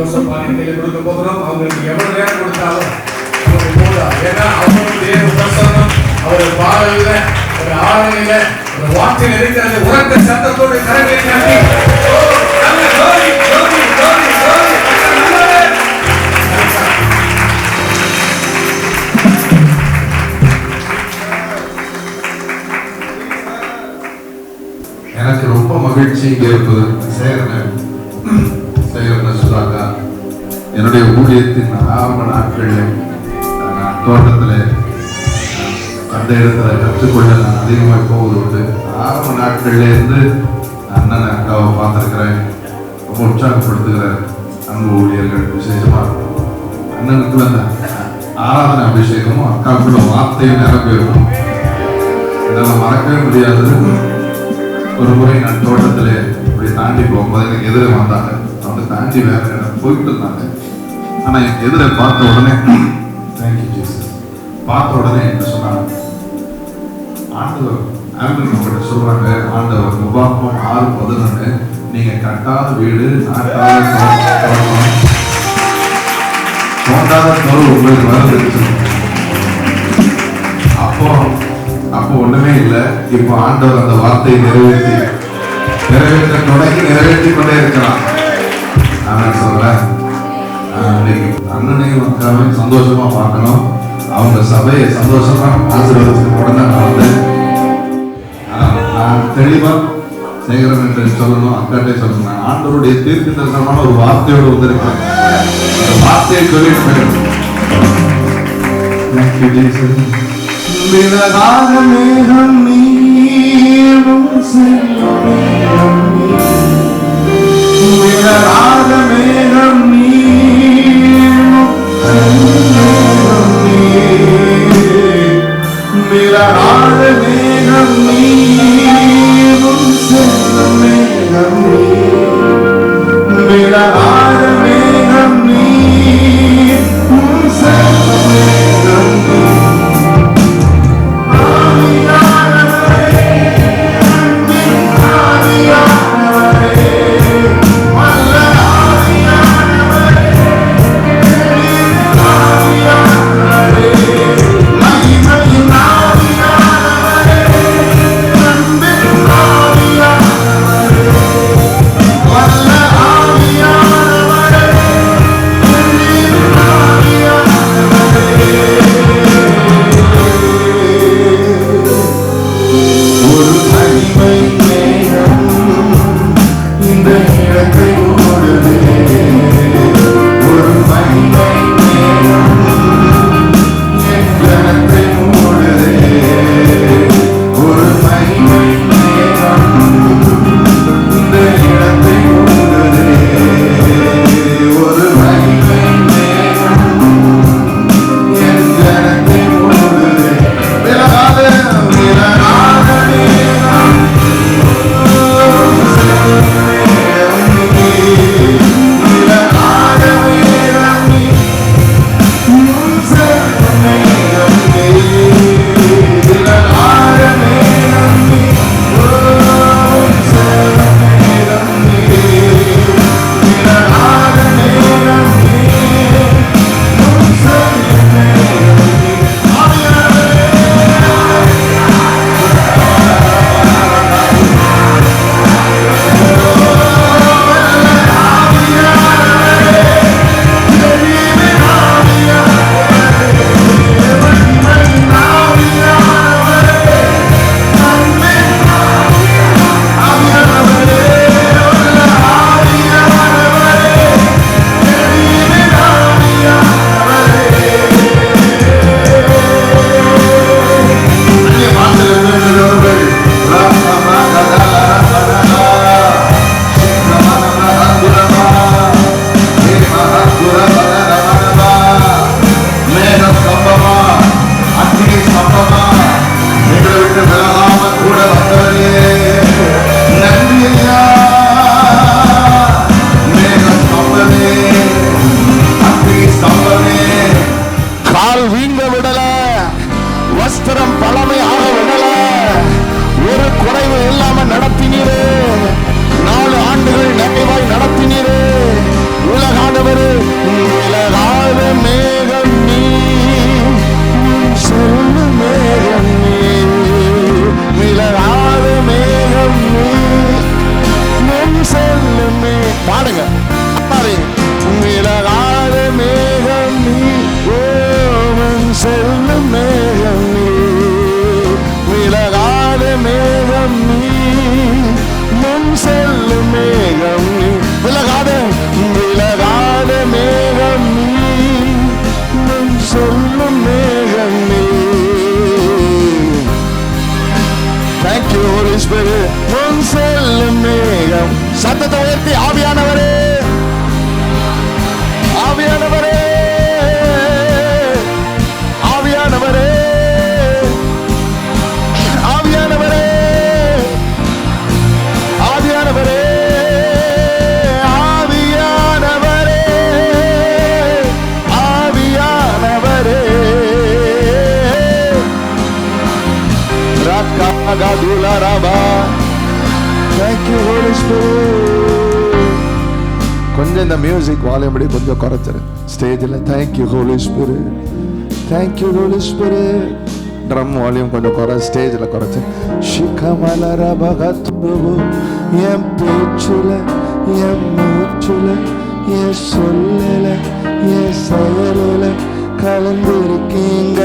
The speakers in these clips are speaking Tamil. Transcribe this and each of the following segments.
ஜோசப் பாலியத்தில் கொடுக்க போகிறோம். அவங்களுக்கு எவ்வளவு நேரம் கொடுத்தாலும் ஏன்னா அவங்களுடைய பிரசன்னம் அவர் பாடல ஒரு ஆணையில ஒரு வாக்கில் இருக்கிறது. உரத்த சத்தத்தோடு கரங்களை காட்டி எனக்கு ரொம்ப மகிழ்ச்சி இங்கே இருப்பது. சேகரன் சுதாக்கா என்னுடைய ஊழியத்தின் ஆரம்ப நாட்களில் நான் தோட்டத்தில் அந்த இடத்துல கற்றுக்கொள்ள நான் அதிகமாக போவது உண்டு. ஆரம்ப நாட்கள்லேருந்து அண்ணன் அக்காவை பார்த்துருக்கிறேன். ரொம்ப உற்சாகப்படுத்துகிறார் அன்பு ஊழியர்கள். விசேஷமாக அண்ணனுக்குள்ள அந்த ஆராதனை அபிஷேகமும் அக்காவுக்குள்ள வார்த்தையும் நிரம்பி இருக்கும். என்னால் மறக்கவே முடியாது. ஒரு முறை நான் தோட்டத்தில் இப்படி தாண்டி போகும்போது எனக்கு எதிரே வந்தாங்க. அவங்க தாண்டி வேற இடம் போயிட்டு இருந்தாங்க. ஆனால் எனக்கு எதிரே பார்த்த உடனே தேங்க்யூ ஜீசஸ் பார்த்த உடனே என்ன சொன்னாங்க, ஆண்டவர் ஆம்பிள்கிட்ட சொல்றாங்க, ஆண்டவர் உபாகமம் 6:11 நீங்க கட்டாத வீடு நாட்டாத தோண்டாத தோறு உங்களுக்கு வருது. அப்போ ஒண்ணுமே இல்லை. இப்போ ஆண்டவர் அந்த வார்த்தையை நிறைவேற்ற தொடங்கி நிறைவேற்றி கொண்டே இருக்கிறான். நான் சொல்றேன், அண்ணனையும் அக்காவையும் சந்தோஷமா பார்க்கணும். அவங்க சபையை சந்தோஷமா ஆசீர்வாதத்துக்கு உடனே நான் வந்தேன். நான் தெளிவா சேகரன் என்று சொல்லணும், அக்காட்டே சொல்லணும். நான் ஆண்டவருடைய தீர்க்க தரிசனமான ஒரு வார்த்தையோடு வந்திருக்கேன். அந்த வார்த்தையை சொல்லிட்டு விலகாத மேகம் நீரும் விலகாத மேகம் நீரும் விலகாத மேகம் நீரும் செல்லும் மேகம் விலகாத மேகம் நீரும் செல்லும் மேகம் நடத்தினீரே 4 ஆண்டுகள் நிறைவாய் நடத்தினீரே. உலகானவரே Thank you, Holy Spirit. கொஞ்சம் இந்த மியூசிக் வால்யூம் கொஞ்சம் குறைச்சிரு ஸ்டேஜில். Thank you, Holy Spirit. Thank you, Holy Spirit. Drum volume கொஞ்சம் குறை, ஸ்டேஜில் குறைச்சி. ஷிகமலரபகத்ருவு என் பேச்சுல, என் மூச்சுல, என் சொல்லல, என் செயலில் கலந்திருக்கீங்க.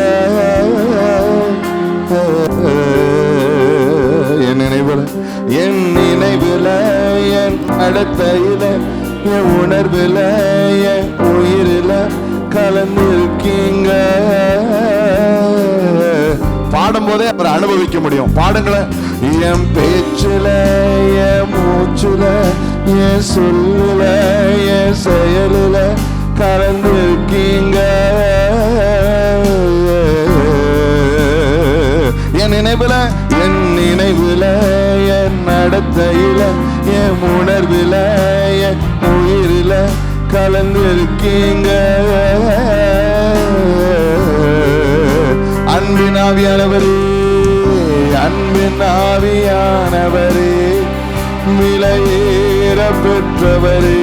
என் நினைவுல, என் நினைவுல, என் நடத்தையில, என் உணர்வுல, என் உயிரில கலந்திருக்கீங்க. பாடும் போதே அவரை அனுபவிக்க முடியும். பாடுங்களேன். என் பேச்சுல, என் மூச்சுல, என் சொல்லுல, என் செயலுல கலந்திருக்கீங்க. என் நினைவுல, என் நினைவுல, என் நடத்தையில, என் உணர்வுல, என் உயிரில கலந்திருக்கீங்க. அன்பின் ஆவியானவரே, அன்பின் ஆவியானவரே, விலையேற பெற்றவரே,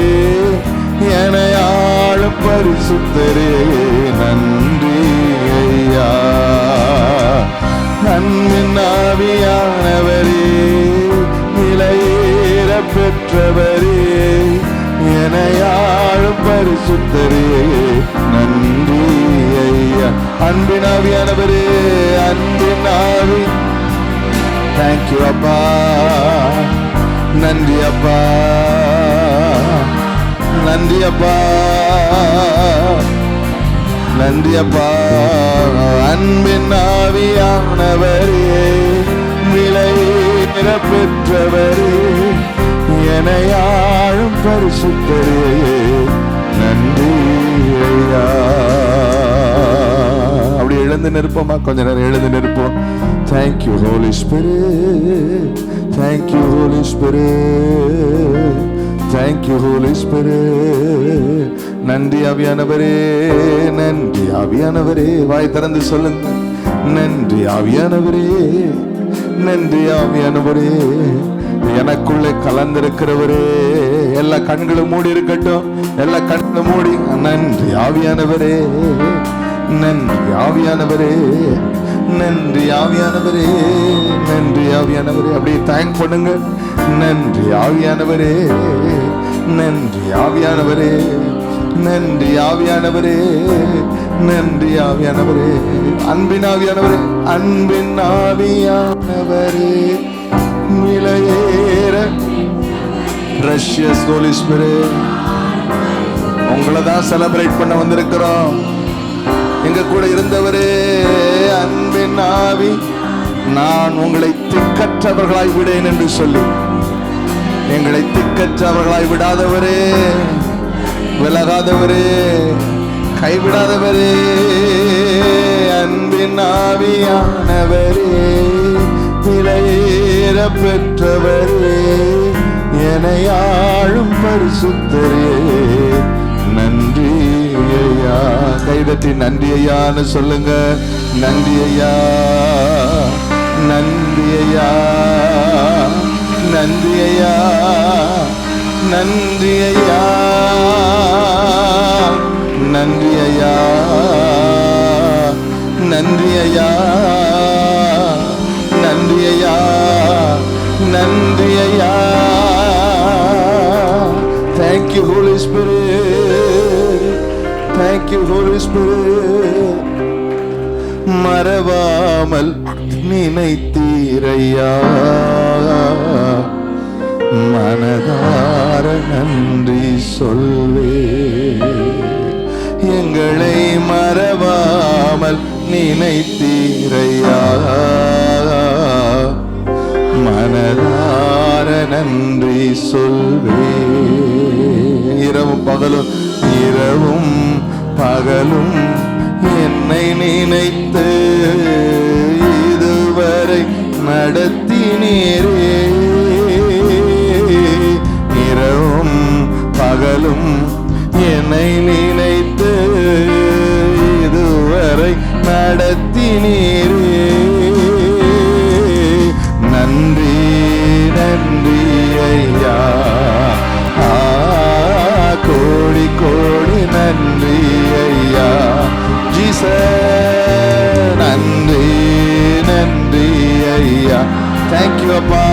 என ஆளும் பரிசுத்தரே, நன்றி ஐயா. அன்பின் ஆவியானவரே, விலையேற பெற்றவரே, என ஆளும் பரிசுத்தரே, நன்றி ஐயா. அன்பின் ஆவியானவரே, அன்பின் ஆவி. Thank you அப்பா, நன்றி அப்பா, நன்றி அப்பா, நன்றி அப்பா. அன்பின் ஆவியானவரே, விலையேற பெற்றவரே, என்னை ஆளும் பரிசுத்தரே, நன்றி ஐயா. அப்படி எழுந்து நிற்போமா? கொஞ்ச நேரம் எழுந்து நிற்போம். Thank you, Holy Spirit. Thank you, Holy Spirit. Thank you, Holy Spirit. நன்றி ஆவியானவரே, நன்றி ஆவியானவரே. வாய் திறந்து சொல்லுங்க. நன்றி ஆவியானவரே, நன்றி ஆவியானவரே, எனக்குள்ளே கலந்திருக்கிறவரே. எல்லா கண்களும் மூடி இருக்கட்டும், எல்லா கண்களும் மூடி. நன்றி ஆவியானவரே, நன்றி ஆவியானவரே, நன்றி ஆவியானவரே, நன்றி ஆவியானவரே. அப்படியே தேங்க் பண்ணுங்க. நன்றி ஆவியானவரே, நன்றி ஆவியானவரே, நன்றி ஆவியானவரே, நன்றி ஆவியானவரே. அன்பின் ஆவியானவரே, அன்பின் ஆவியானவரே, விலையேற precious Holy Spirit, உங்களை தான் செலிப்ரேட் பண்ண வந்திருக்கிறோம். எங்க கூட இருந்தவரே, அன்பின் ஆவி, நான் உங்களை திக்கற்றவர்களாய் விடேன் என்று சொல்லி எங்களை திக்கற்றவர்களாய் விடாதவரே, விலகாதவரே, கைவிடாதவரே, அன்பின் ஆவியானவரே, விலையேற பெற்றவரே, என்னை ஆளும் பரிசுத்தரே, நன்றி ஐயா. கைதட்டி நன்றி ஐயான்னு சொல்லுங்க. நன்றி ஐயா, நன்றி ஐயா, நன்றி ஐயா, நன்றி ஐயா, நன்றி ஐயா, நன்றி ஐயா, நன்றி ஐயா, நன்றி ஐயா. Thank you, Holy Spirit. Thank you, Holy Spirit. மறவாமல் நினைத்தீரையா, மனதார நன்றி சொல்வே. எங்களை மறவாமல் நினைத்தீரையா, மனதார நன்றி சொல்வே. இரவும் பகலும், இரவும் பகலும் என்னை நினைத்து இதுவரை நடத்தினீரே. இரவும் பகலும் என்னை நினைத்து இதுவரை நடத்தினீரே. ஐயா. தேங்க்யூ அப்பா,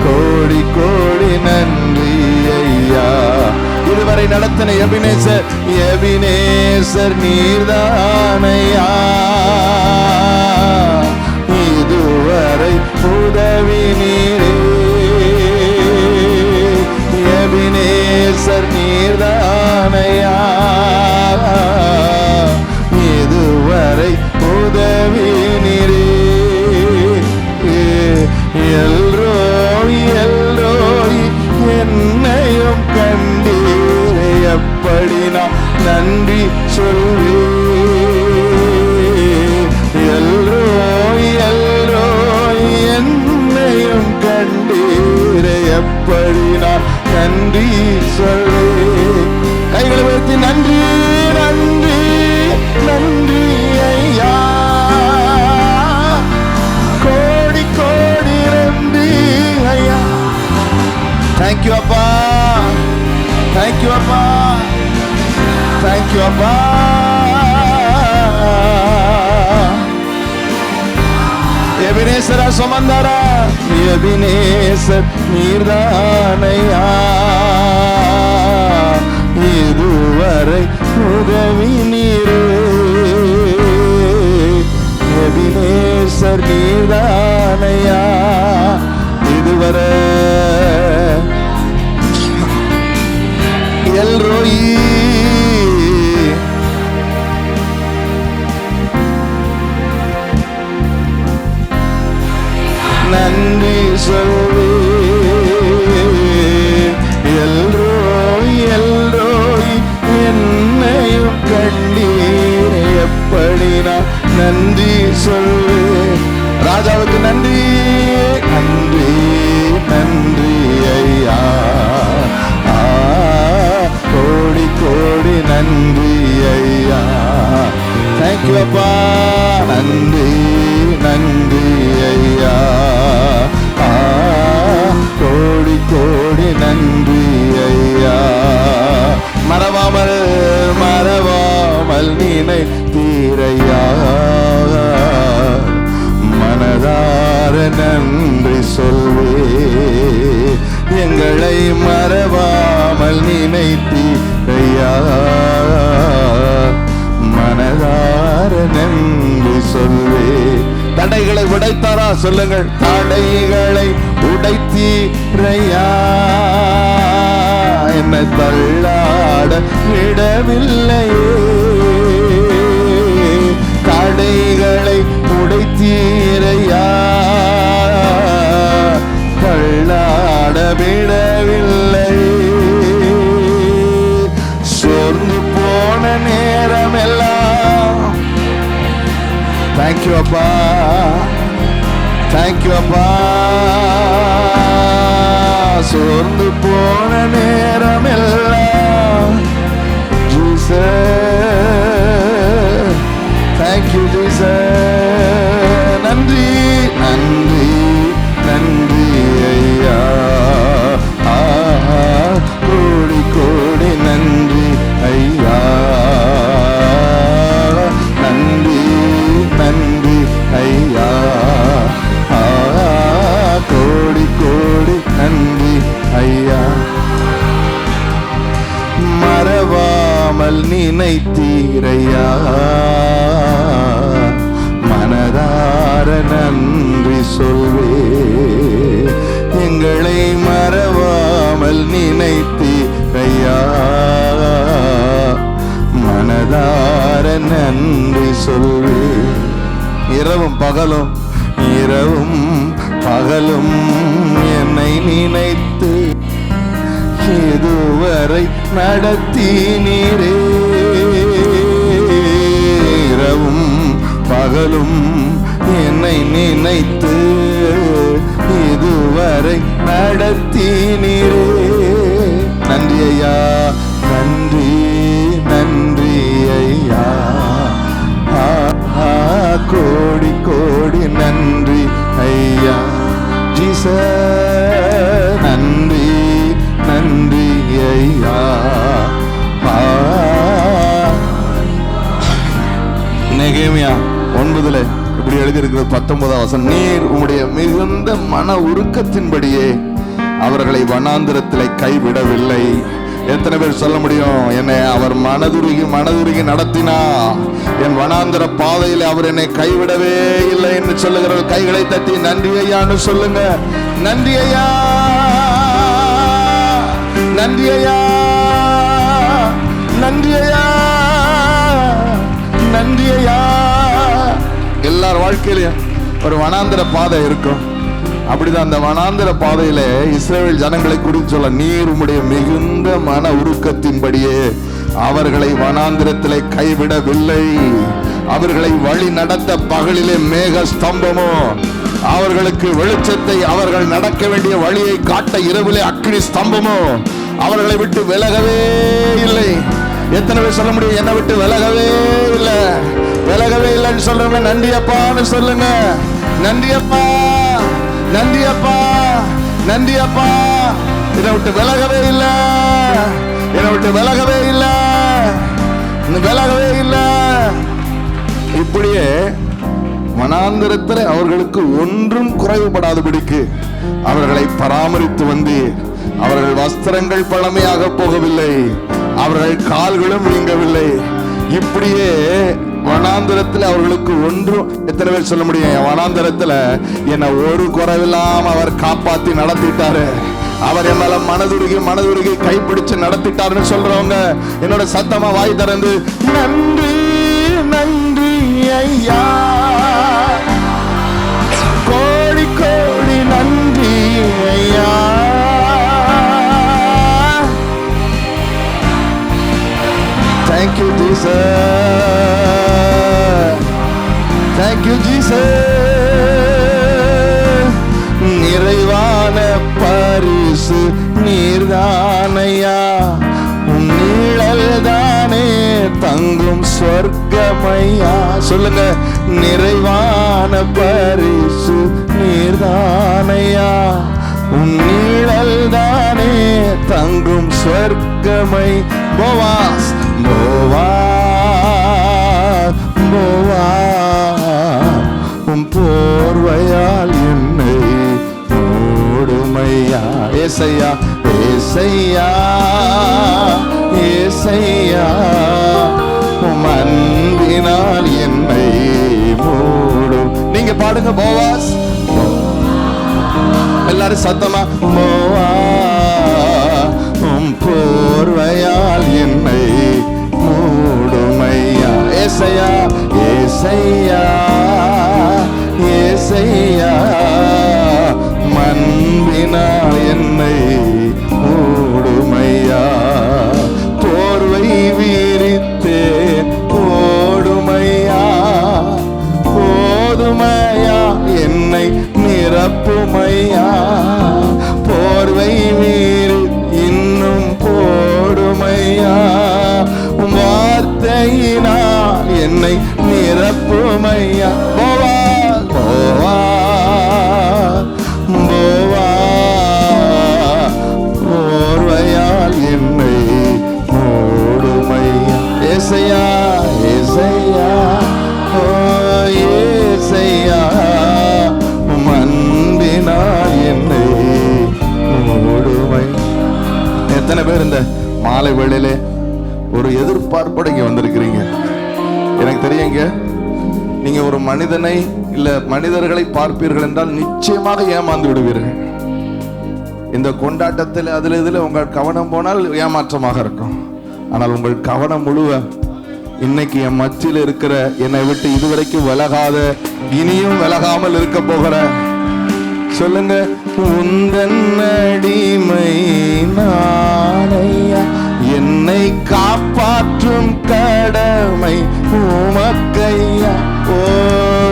கோடி கோடி நன்றி ஐயா. இதுவரை நடத்தின எபினேசர் எபினேசர் நீர்தானையா, இதுவரை உதவி நீரே. எபினேசர் நீர்தானையா, இதுவரை உதவி நீரே. எல்ரோய் எல்ரோய் என்னையும் கண்டீரே, எப்படி நான் நன்றி சொல்வேன். எல்ரோய் எல்ரோய் என்னையும் கண்டீரே, எப்படி நான் நன்றி சொல்வேன். கைகளை வைத்து நன்றி நன்றி நன்றி ஐயா, கோடி கோடி நன்றி ஐயா. தேங்க்யூ அப்பா, தேங்க்யூ அப்பா, தேங்க்யூ அப்பா. எபினேசரா சுமந்தாரா, எபினேசர் நீர்தானையா, இதுவரை உதவி நீரே. எபினேசர் நீர்தானையா, இதுவரை. எல்ரோயி நன்றி சொல்வேன். எல்ரோய் எல்ரோய் என்னையும் கண்டீரே, எப்படி நான் நன்றி சொல்வேன். ராஜாவுக்கு நன்றி நன்றி நன்றி ஐயா, கோடி கோடி நன்றி ஐயா. தேங்க்யூ அப்பா, நன்றி நன்றி ஐயா, கோடி கோடி நன்றி ஐயா. மறவாமல் மறவாமல் நினைத்தீரையா, மனதார நன்றி சொல்வே. எங்களை மறவாமல் நினைத்தீரையா, மனதார நன்றி சொல்வே. தடைகளை உடைத்தாரா சொல்லுங்கள், தடைகளை உடைத்தீரையா, என்னை தள்ளாட விடவில்லையே. தடைகளை உடைத்தீரையா, தள்ளாட விடவில்லை. சோர்ந்து போன நேரமெல்லாம் தேங்க்யூ அப்பா, தேங்க்யூ அப்பா. சோர்ந்து போன நேரமெல்லாம் ஜீசஸ், தேங்க்யூ ஜீசஸ். நன்றி நன்றி நன்றி ஐயா, கோடி கோடி நன்றி ஐயா. நன்றி நன்றி ஐயா, கோடி கோடி நன்றி ஐயா. மறவாமல் நினைத்தீரையா, மனதார நன்றி சொல்வே. எங்களை மறவாமல் நினைத்தீரையா, மனதார நன்றி சொல்வே. இரவும் பகலும் இரவும் பகலும் என்னை நினைத்து இதுவரை நடத்தினீரே. இரவும் பகலும் என்னை நினைத்து இதுவரை நடத்தினீரே. நன்றி ஐயா, நன்றி நன்றி ஐயா, கோடி கோடி நன்றி ஐயா. ஜீசஸ் நன்றி நன்றி ஐயா. நெகேமியா 9 இப்படி எழுதியிருக்கிற 19ஆம் வசனம், நீர் உம்முடைய மிகுந்த மன உருக்கத்தின்படியே அவர்களை வனாந்திரத்திலே கைவிடவில்லை. எத்தனை பேர் சொல்ல முடியும், என்னை அவர் மனதுருகி நடத்தினா, என் வனாந்திர பாதையில் அவர் என்னை கைவிடவே இல்லை என்று சொல்லுகிற கைகளை தட்டி நன்றி ஐயான்னு சொல்லுங்க. நன்றி ஐயா, நன்றி ஐயா, நன்றி ஐயா, நன்றி ஐயா. எல்லார் வாழ்க்கையிலும் ஒரு வனாந்திர பாதை இருக்கும். அப்படிதான் அந்த வனாந்திர பாதையில இஸ்ரவேல் ஜனங்களை குறித்து சொல்ல, நீர் உம்முடைய மிகுந்த மன உருக்கத்தின்படியே அவர்களை வனாந்திரத்திலே கைவிடவில்லை. அவர்களை வழி நடத்த பகலிலே மேக ஸ்தம்பமோ, அவர்களுக்கு வெளிச்சத்தை, அவர்கள் நடக்க வேண்டிய வழியை காட்ட இரவிலே அக்கினி ஸ்தம்பமோ அவர்களை விட்டு விலகவே இல்லை. எத்தனை பேர் சொல்ல முடியும், என்னை விட்டு விலகவே இல்லை, விலகவே இல்லைன்னு சொல்றவங்க நன்றி அப்பான்னு சொல்லுங்க. நன்றி அப்பா, நன்றி அப்பா, நன்றி அப்பா. என்னை விட்டு விலகவே இல்லை, என்னை விட்டு விலகவே இல்லை, விலகவே இல்லை. இப்படியே வனாந்திரத்தில் அவர்களுக்கு ஒன்றும் குறைவுபடாதபடிக்கு அவர்களை பராமரித்து வந்தீர். அவர்கள் வஸ்திரங்கள் பழமையாக போகவில்லை, அவர்கள் கால்களும் நீங்கவில்லை. இப்படியே வனாந்திரத்தில் அவர்களுக்கு ஒன்றும், எத்தனை பேர் சொல்ல முடியும், வனாந்திரத்தில் என்னை ஒரு குறைவில்லாம அவர் காப்பாத்தி நடத்திட்டாரு, அவர் என் மேல மனதுருகி கைப்பிடிச்சு நடத்திட்டாருன்னு சொல்றவங்க என்னோட சத்தமா வாய் திறந்து நன்றி நன்றி ஐயா, கோடி கோடி நன்றி ஐயா. Thank you Jesus, thank you Jesus. நிறைவான பரிசு நீர்தானையா, நீழல் தானே தங்கும் சொர்க்கமையா. சொல்லுங்க, நிறைவான பரிசு நீர்தானையா, நீழல் தானே தங்கும் சொர்க்கமை. போவாஸ் போவார் போவார், உம் போர்வையால் என்னை மூடுமையா. ஏசையா ஏசையா ஏசையா, உம் அன்பினால் என்னை மூடும். நீங்க பாடுங்க, போவாஸ். எல்லாரும் சத்தமா, போவார் உம் போர்வையால் என்னை மூடுமையா. ஏசையா ஏசையா ஏசையா, மன்பினால் என்னை மூடுமையா. போர்வை வீரித்தே ஓடுமையா, போதுமையா என்னை நிரப்புமையா. போர்வை மீறி இன்னும் போடுமையா, வார்த்தையினால் என்னை நிரப்புமையா. போவா போவா போவா, போர்வையால் என்னை மூடுமையா. ஏசையா ஏசையா ஓ ஏசையா, அன்பினால் என்னை மூடுமை. எத்தனை பேர் இந்த மாலை வேளையிலே ஒரு எதிர்பார்ப்போட இங்க வந்திருக்கிறீங்க? எனக்கு தெரியுங்க, நீங்க ஒரு மனிதனை இல்ல மனிதர்களை பார்ப்பீர்கள் என்றால் நிச்சயமாக ஏமாந்து விடுவீர்கள். இந்த கொண்டாட்டத்தில் அதுல இதுல உங்கள் கவனம் போனால் ஏமாற்றமாக இருக்கும். ஆனால் உங்கள் கவனம் முழுவ இன்னைக்கு என் மத்தியில் இருக்கிற, என்னை விட்டு இதுவரைக்கும் விலகாத, இனியும் விலகாமல் இருக்க போகிற, சொல்லுங்க, உந்தன் அடிமை நானையா, என்னை காப்பாற்றும் கடமை உமக்கையா. ஓ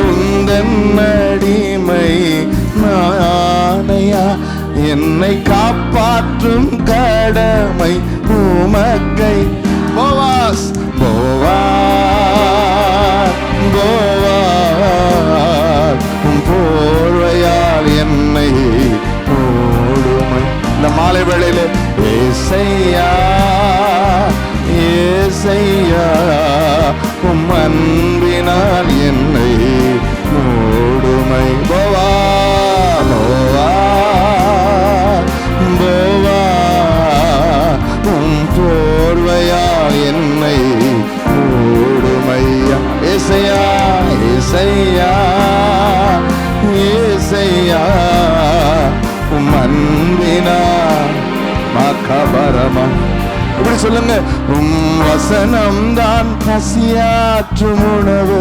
உந்தன் அடிமை நானையா, என்னை காப்பாற்றும் கடமை உமக்கை. போவாஸ் போவார் போவார், போர்வையால் என்னை மூடுமை. இந்த மாலை வேளையிலே ஏசையா ஏசையா, உம் அன்பினால் என்னை அன்பினா மகபரமா. இப்படி சொல்லுங்க, வசனம் தான் பசியாற்றும் உணவு,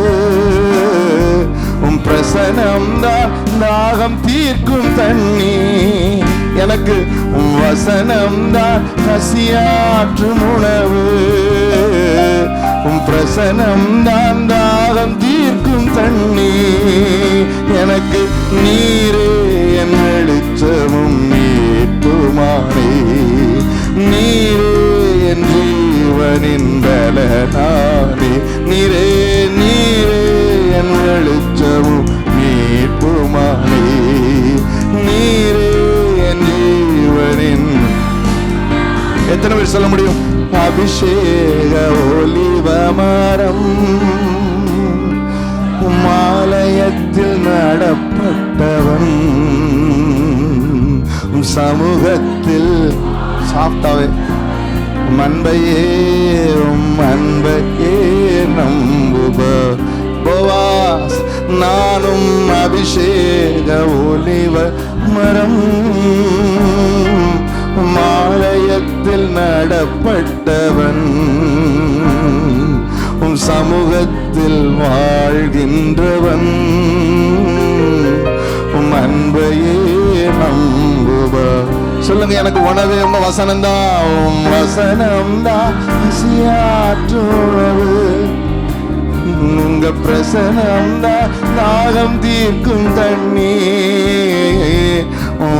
பிரசனம் தான் தாகம் தீர்க்கும் தண்ணி. எனக்கு வசனம் தான் பசியாற்றும் உணவு, பிரசனம் தான் தாகம் தீர்க்கும் தண்ணி. எனக்கு நீரே என் வெளிச்சமும் மீட்புமானே, நீரே என் ஜீவனின் பலனானே. நீரே நீரே என் வெளிச்சமும் மீட்புமானே, நீரே என் ஜீவனின். எத்தனை பேர் சொல்ல முடியும்? அபிஷேக ஒலிவ மரம், மாலயத்தில் நடப்பட்டவன், சமூகத்தில் சாப்பிட்டாவே அன்பையே அன்பையே நம்புவாஸ். நானும் அபிஷேக ஒலிவ மரம், மாலயத்தில் நடப்பட்டவன், சமூகத்தில் வாழ்கின்றவன், அன்பையே நம்புவார். சொல்லுங்க, எனக்கு உணவே உங்க வசனம்தான், வசனம்தான் பசியாற்றுணவு, உங்க பிரசனம்தான் தாகம் தீர்க்கும் தண்ணி.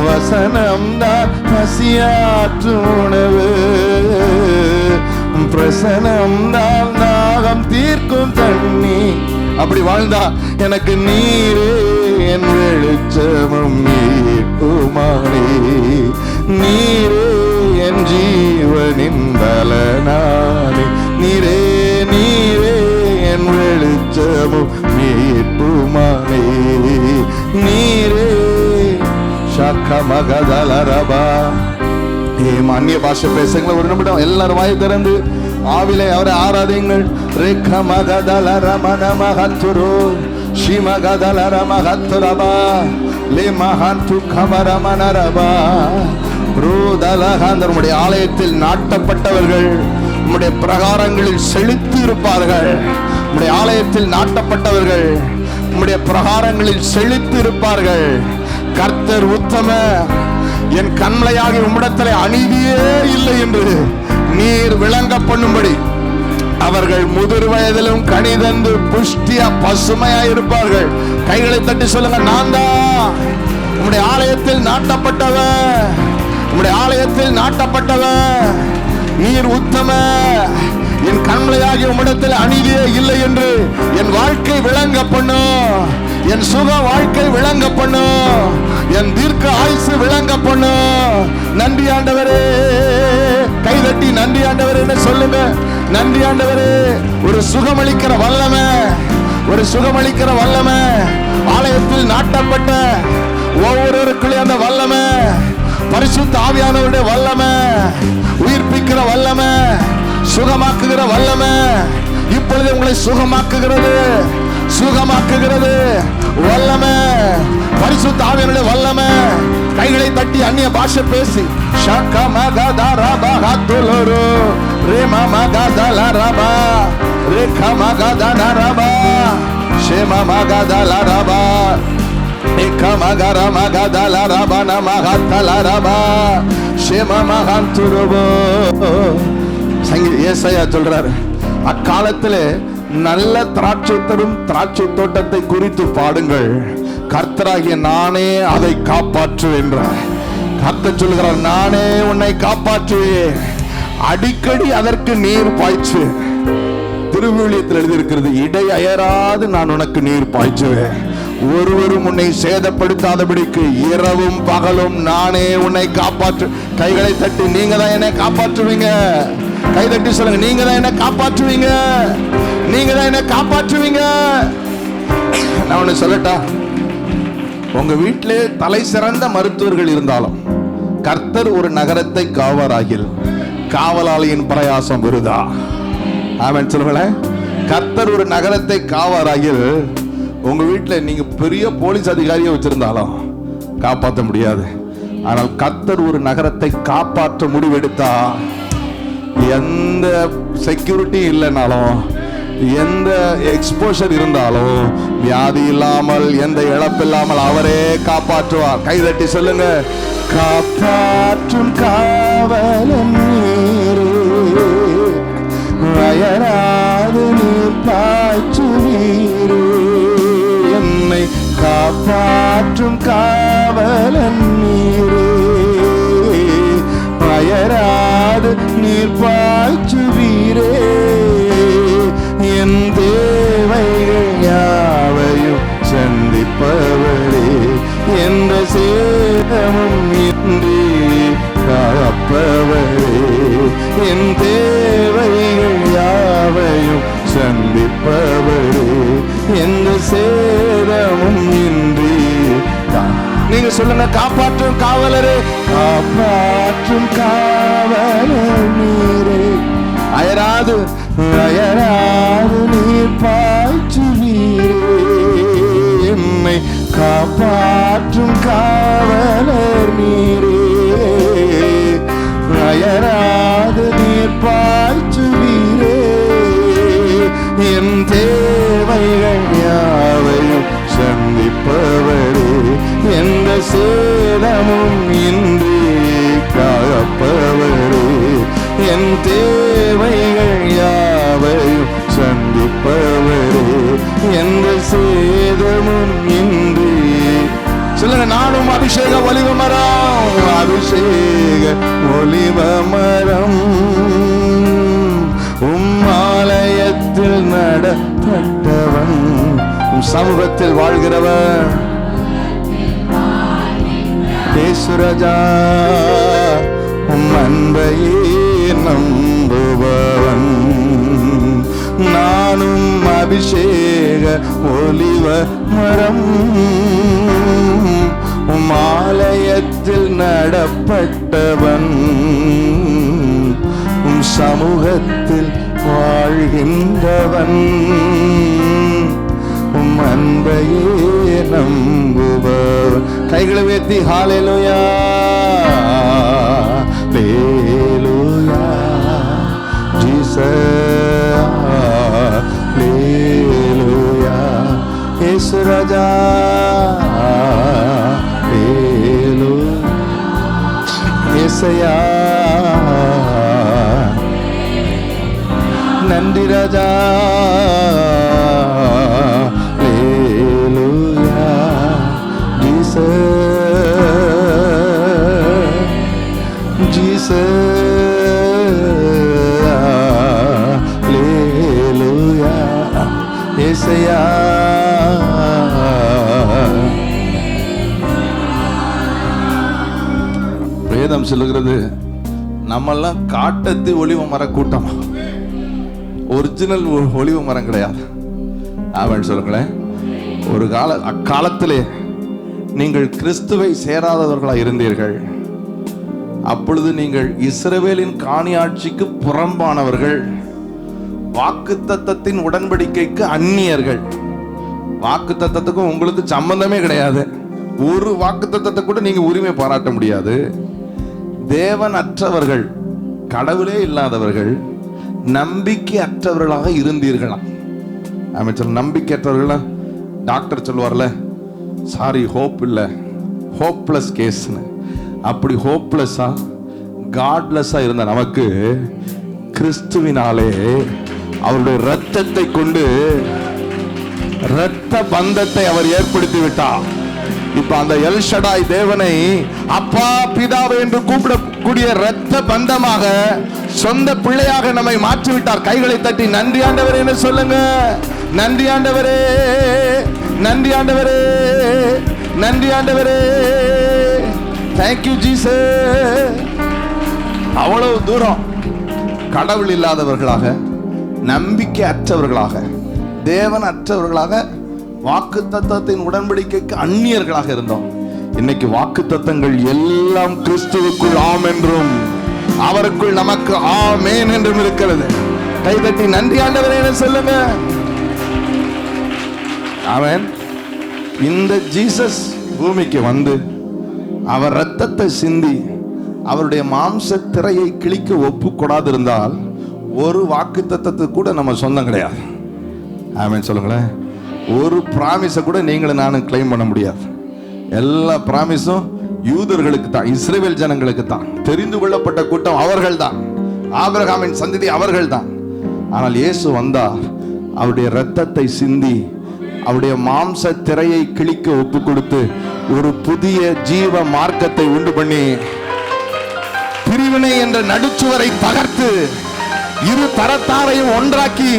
வசனம்தான் பசியாற்றுணவு, பிரசனம்தான் தாகம் தீர்க்கும் தண்ணி. அப்படி வாழ்ந்தா எனக்கு நீரே என் வெளிச்சமும் மீட்புமானே, நீரே என் ஜீவனின் பலனானே. நீரே நீரே என் வெளிச்சமும் மீட்புமானே, நீரே ஷக்கமகதலரபா. அந்நிய பாஷை பேசுங்கள ஒரு நிமிடம், எல்லாரும் வாய் திறந்து ஆவிலே அவரை ஆராதிங்கள். ரேக்கமகதலரமனமகத்துரு ஷிமகதலரமகத்துரபா லேமஹந்து கமரமனரபா ப்ரூதலஹந்த. நம்முடைய ஆலயத்தில் நாட்டப்பட்டவர்கள் நம்முடைய பிரகாரங்களில் செழித்து இருப்பார்கள். நம்முடைய ஆலயத்தில் நாட்டப்பட்டவர்கள் நம்முடைய பிரகாரங்களில் செழித்து இருப்பார்கள். கர்த்தர் உத்தம, என் கண்மலையாகி உம்மிடத்திலே அநீதியே இல்லை என்று நீர் விளங்க பண்ணும்படி அவர்கள் முதிர் வயதிலும் கனிதந்து புஷ்டியா பசுமையா இருப்பார்கள். கைகளை தட்டி சொல்லுங்க, நான் தான் உம்முடைய ஆலயத்தில் நாட்டப்பட்டவன், உம்முடைய ஆலயத்தில் நாட்டப்பட்டவன். நீர் உத்தம, என் கண்மலையாகி உம்மிடத்தில் அநீதியே இல்லை என்று என் வாழ்க்கை விளங்க பண்ணும், என் சுக வாழ்க்கை விளங்க பண்ணும், என் தீர்க்க ஆயுசு விளங்க பண்ணும். நன்றி ஆண்டவரே, கைதட்டி நன்றி ஆண்டவரே சொல்லுங்க. நன்றி ஆண்டவரே, ஒரு சுகமளிக்கிற வல்லமை, ஒரு சுகமளிக்கிற வல்லமை, ஆலயத்தில் நாட்டப்பட்ட ஒவ்வொருவருக்குள்ளே அந்த வல்லமை, பரிசுத்த ஆவியானவருடைய வல்லமை, உயிர்ப்பிக்கிற வல்லமை, சுகமாக்குகிற வல்லமை இப்பொழுது உங்களை சுகமாக்குகிறது, சுகமாக்குகிறது வல்லமை, பரிசுத்த ஆவியானவருடைய வல்லமை. கைகளை தட்டி அந்நிய பாஷை பேசி ஷக்கமகதரபஹத்துலரு ரேமமகதலரபா ரேகமகதனரபா ஷேமமகதலரபா ஏகமகரமகதலரபா நமகதலரபா ஷேமமகந்துருபோ. ஏசாயா சொல்றாரு, அக்காலத்திலே நல்ல திராட்சை தரும் திராட்சை தோட்டத்தை குறித்து பாடுங்கள், கர்த்தராகிய நானே அதை காப்பாற்றுவேன். கர்த்தர் சொல்கிறார், நானே உன்னை காப்பாற்றுவேன், அடிக்கடி அதற்கு நீர் பாய்ச்சு. திருவிழியத்தில் எழுதியிருக்கிறது, இடை அயராது நான் உனக்கு நீர் பாய்ச்சுவேன், ஒருவரும் உன்னை சேதப்படுத்தாதபடிக்கு இரவும் பகலும் நானே உன்னை காப்பாற்று. கைகளை தட்டி, நீங்க தான் என்னை காப்பாற்றுவீங்க. கை தட்டி சொல்லுங்க, நீங்க தான் என்னை காப்பாற்றுவீங்க, நீங்க தான் என்னை காப்பாற்றுவீங்க. நான் ஒண்ணு சொல்லட்டா, உங்க வீட்டிலே தலை சிறந்த மருத்துவர்கள் இருந்தாலும் கர்த்தர் ஒரு நகரத்தை காவாராகில் காவலாளியின் பிரயாசம் விருதா. ஆமென் சொல்லுங்களேன். கர்த்தர் ஒரு நகரத்தை காவாராகில் உங்க வீட்டில் நீங்க பெரிய போலீஸ் அதிகாரியை வச்சிருந்தாலும் காப்பாற்ற முடியாது. ஆனால் கர்த்தர் ஒரு நகரத்தை காப்பாற்ற முடிவெடுத்தா, எந்த செக்யூரிட்டி இல்லைனாலும், எந்த எக்ஸ்போஷர் இருந்தாலும், வியாதி இல்லாமல், எந்த இழப்பில்லாமல் அவரே காப்பாற்றுவார். கைதட்டி சொல்லுங்க, காப்பாற்றும் காவலன் நீரே, அயராது நீர் பாய்ச்சுவீரே. என்னை காப்பாற்றும் காவலன் நீரே, அயராது நீர் பாய்ச்சுவீரே. என் தேவைகள் யாவையும் சந்திப்பவரே, எந்த சேதமும் இன்றி காப்பவரே. என் தேவைகள் யாவையும் சந்திப்பவரே, எந்த சேதமும் இன்றி. நீங்க சொல்லுங்க, காப்பாற்றும் காவலரே, காப்பாற்றும் காவலர் நீரே, அயராது அயராது நீர் பாய்ச்சுவீரே. என்னை காப்பாற்றும் காவலர் நீரே, அயராது நீர் பாய்ச்சுவீரே. என் தேவைகள் யாவையும் சந்திப்பவரே, எந்த சேதமும் இன்றி காப்பவரே. என் தேவைகள் யாவையும் சந்திப்பவரே, எந்த சேதமும் இன்றி. சொல்லுங்க, நானும் அபிஷேக ஒலிவ மரம், அபிஷேக ஒலிவ மரம், ஆலயத்தில் நடப்பட்டவன், சமூகத்தில் வாழ்கிறவன், தேசுரஜா அன்பையே நம்புபவன். நானும் அபிஷேக ஒலிவ மரம், ஆலயத்தில் நடப்பட்டவன், சமூகத்தில் வாழ்கின்றவன், அன்பையே நம்புபவன். கைகளை உயர்த்தி ஹல்லேலூயா, ஹல்லேலூயா, ஜீசஸ், ஹல்லேலூயா, இயேசு ராஜா, ஹல்லேலூயா, இயேசையா, நன்றி ராஜா, ஹல்லேலூயா, ஜீசஸ், ஹல்லேலூயா, இயேசையா. வேதம் சொல்லுகிறது, நம்மெல்லாம் காட்டத்து ஒலிவ மர கூட்டமா, ஒரிஜினல் ஒலிவ மரம் கிடையாது. அவன் சொல்லுங்களேன், ஒரு அக்காலத்திலே நீங்கள் கிறிஸ்துவை சேராதவர்களாக இருந்தீர்கள். அப்பொழுது நீங்கள் இஸ்ரவேலின் காணியாட்சிக்கு புறம்பானவர்கள், வாக்குத்தத்தத்தின் உடன்படிக்கைக்கு அந்நியர்கள். வாக்குத்தத்தத்துக்கும் உங்களுக்கு சம்பந்தமே கிடையாது. ஒரு வாக்குத்தத்தத்தை கூட நீங்க உரிமை பாராட்ட முடியாது. தேவன் அற்றவர்கள், கடவுளே இல்லாதவர்கள், நம்பிக்கை அற்றவர்களாக இருந்தீர்களாம். அமைச்சர், நம்பிக்கை அற்றவர்களா? டாக்டர் சொல்லுவார்ல, சாரி ஹோப் இல்லை, ஹோப்லெஸ் கேஸ்னு. அப்படி ஹோப்லெஸ்ஸா காட்லெஸ்ஸா இருந்த நமக்கு கிறிஸ்துவினாலே அவருடைய இரத்தத்தை கொண்டு இரத்த பந்தத்தை அவர் ஏற்படுத்தி விட்டார். இப்ப அந்த எல் ஷடாய் தேவனை அப்பா பிதாவை என்று கூப்பிடக்கூடிய இரத்த பந்தமாக, சொந்த பிள்ளையாக நம்மை மாற்றிவிட்டார். கைகளை தட்டி நன்றி ஆண்டவரே என்று சொல்லுங்க. நன்றி ஆண்டவரே, நன்றி ஆண்டவரே, நன்றி ஆண்டவரே. Thank you Jesus. அவ்வளவு தூரம் கடவுள் இல்லாதவர்களாக, நம்பிக்கை அற்றவர்களாக, தேவன் அற்றவர்களாக, வாக்கு தத்தத்தின் உடன்படிக்கைக்கு அந்நியர்களாக இருந்தோம். இன்னைக்கு வாக்கு தத்தங்கள் எல்லாம் கிறிஸ்துவுக்குள் ஆம் என்றும் அவருக்குள் நமக்கு ஆமேன் என்றும் இருக்கிறது. கைதட்டி நன்றி ஆண்டவரே சொல்லுங்க. ஆமென். இந்த ஜீசஸ் பூமிக்கு வந்து அவர் இரத்தத்தை சிந்தி அவருடைய மாம்ச திரையை கிழிக்க ஒப்பு கொடாதிருந்தால் ஒரு வாக்குத்தத்தத்துக்கு கூட நம்ம சொந்தம் கிடையாது. ஆமென் சொல்லுங்களேன். ஒரு பிராமிஸை கூட நீங்களும் நானும் கிளைம் பண்ண முடியாது. எல்லா பிராமிஸும் யூதர்களுக்கு தான், இஸ்ரவேல் ஜனங்களுக்கு தான், தெரிந்து கொள்ளப்பட்ட கூட்டம் அவர்கள் தான், ஆபிரகாமின் சந்ததி அவர்கள் தான். ஆனால் இயேசு வந்தார், அவருடைய இரத்தத்தை சிந்தி அவருடைய மாம்ச திரையை கிழிக்க ஒப்பு கொடுத்து ஒரு புதிய ஜீவ மார்க்கத்தை உண்டு பண்ணி பிரிவினை என்ற நடுச்சுவரை தகர்த்து இரு தரத்தாரையும் ஒன்றாக்கி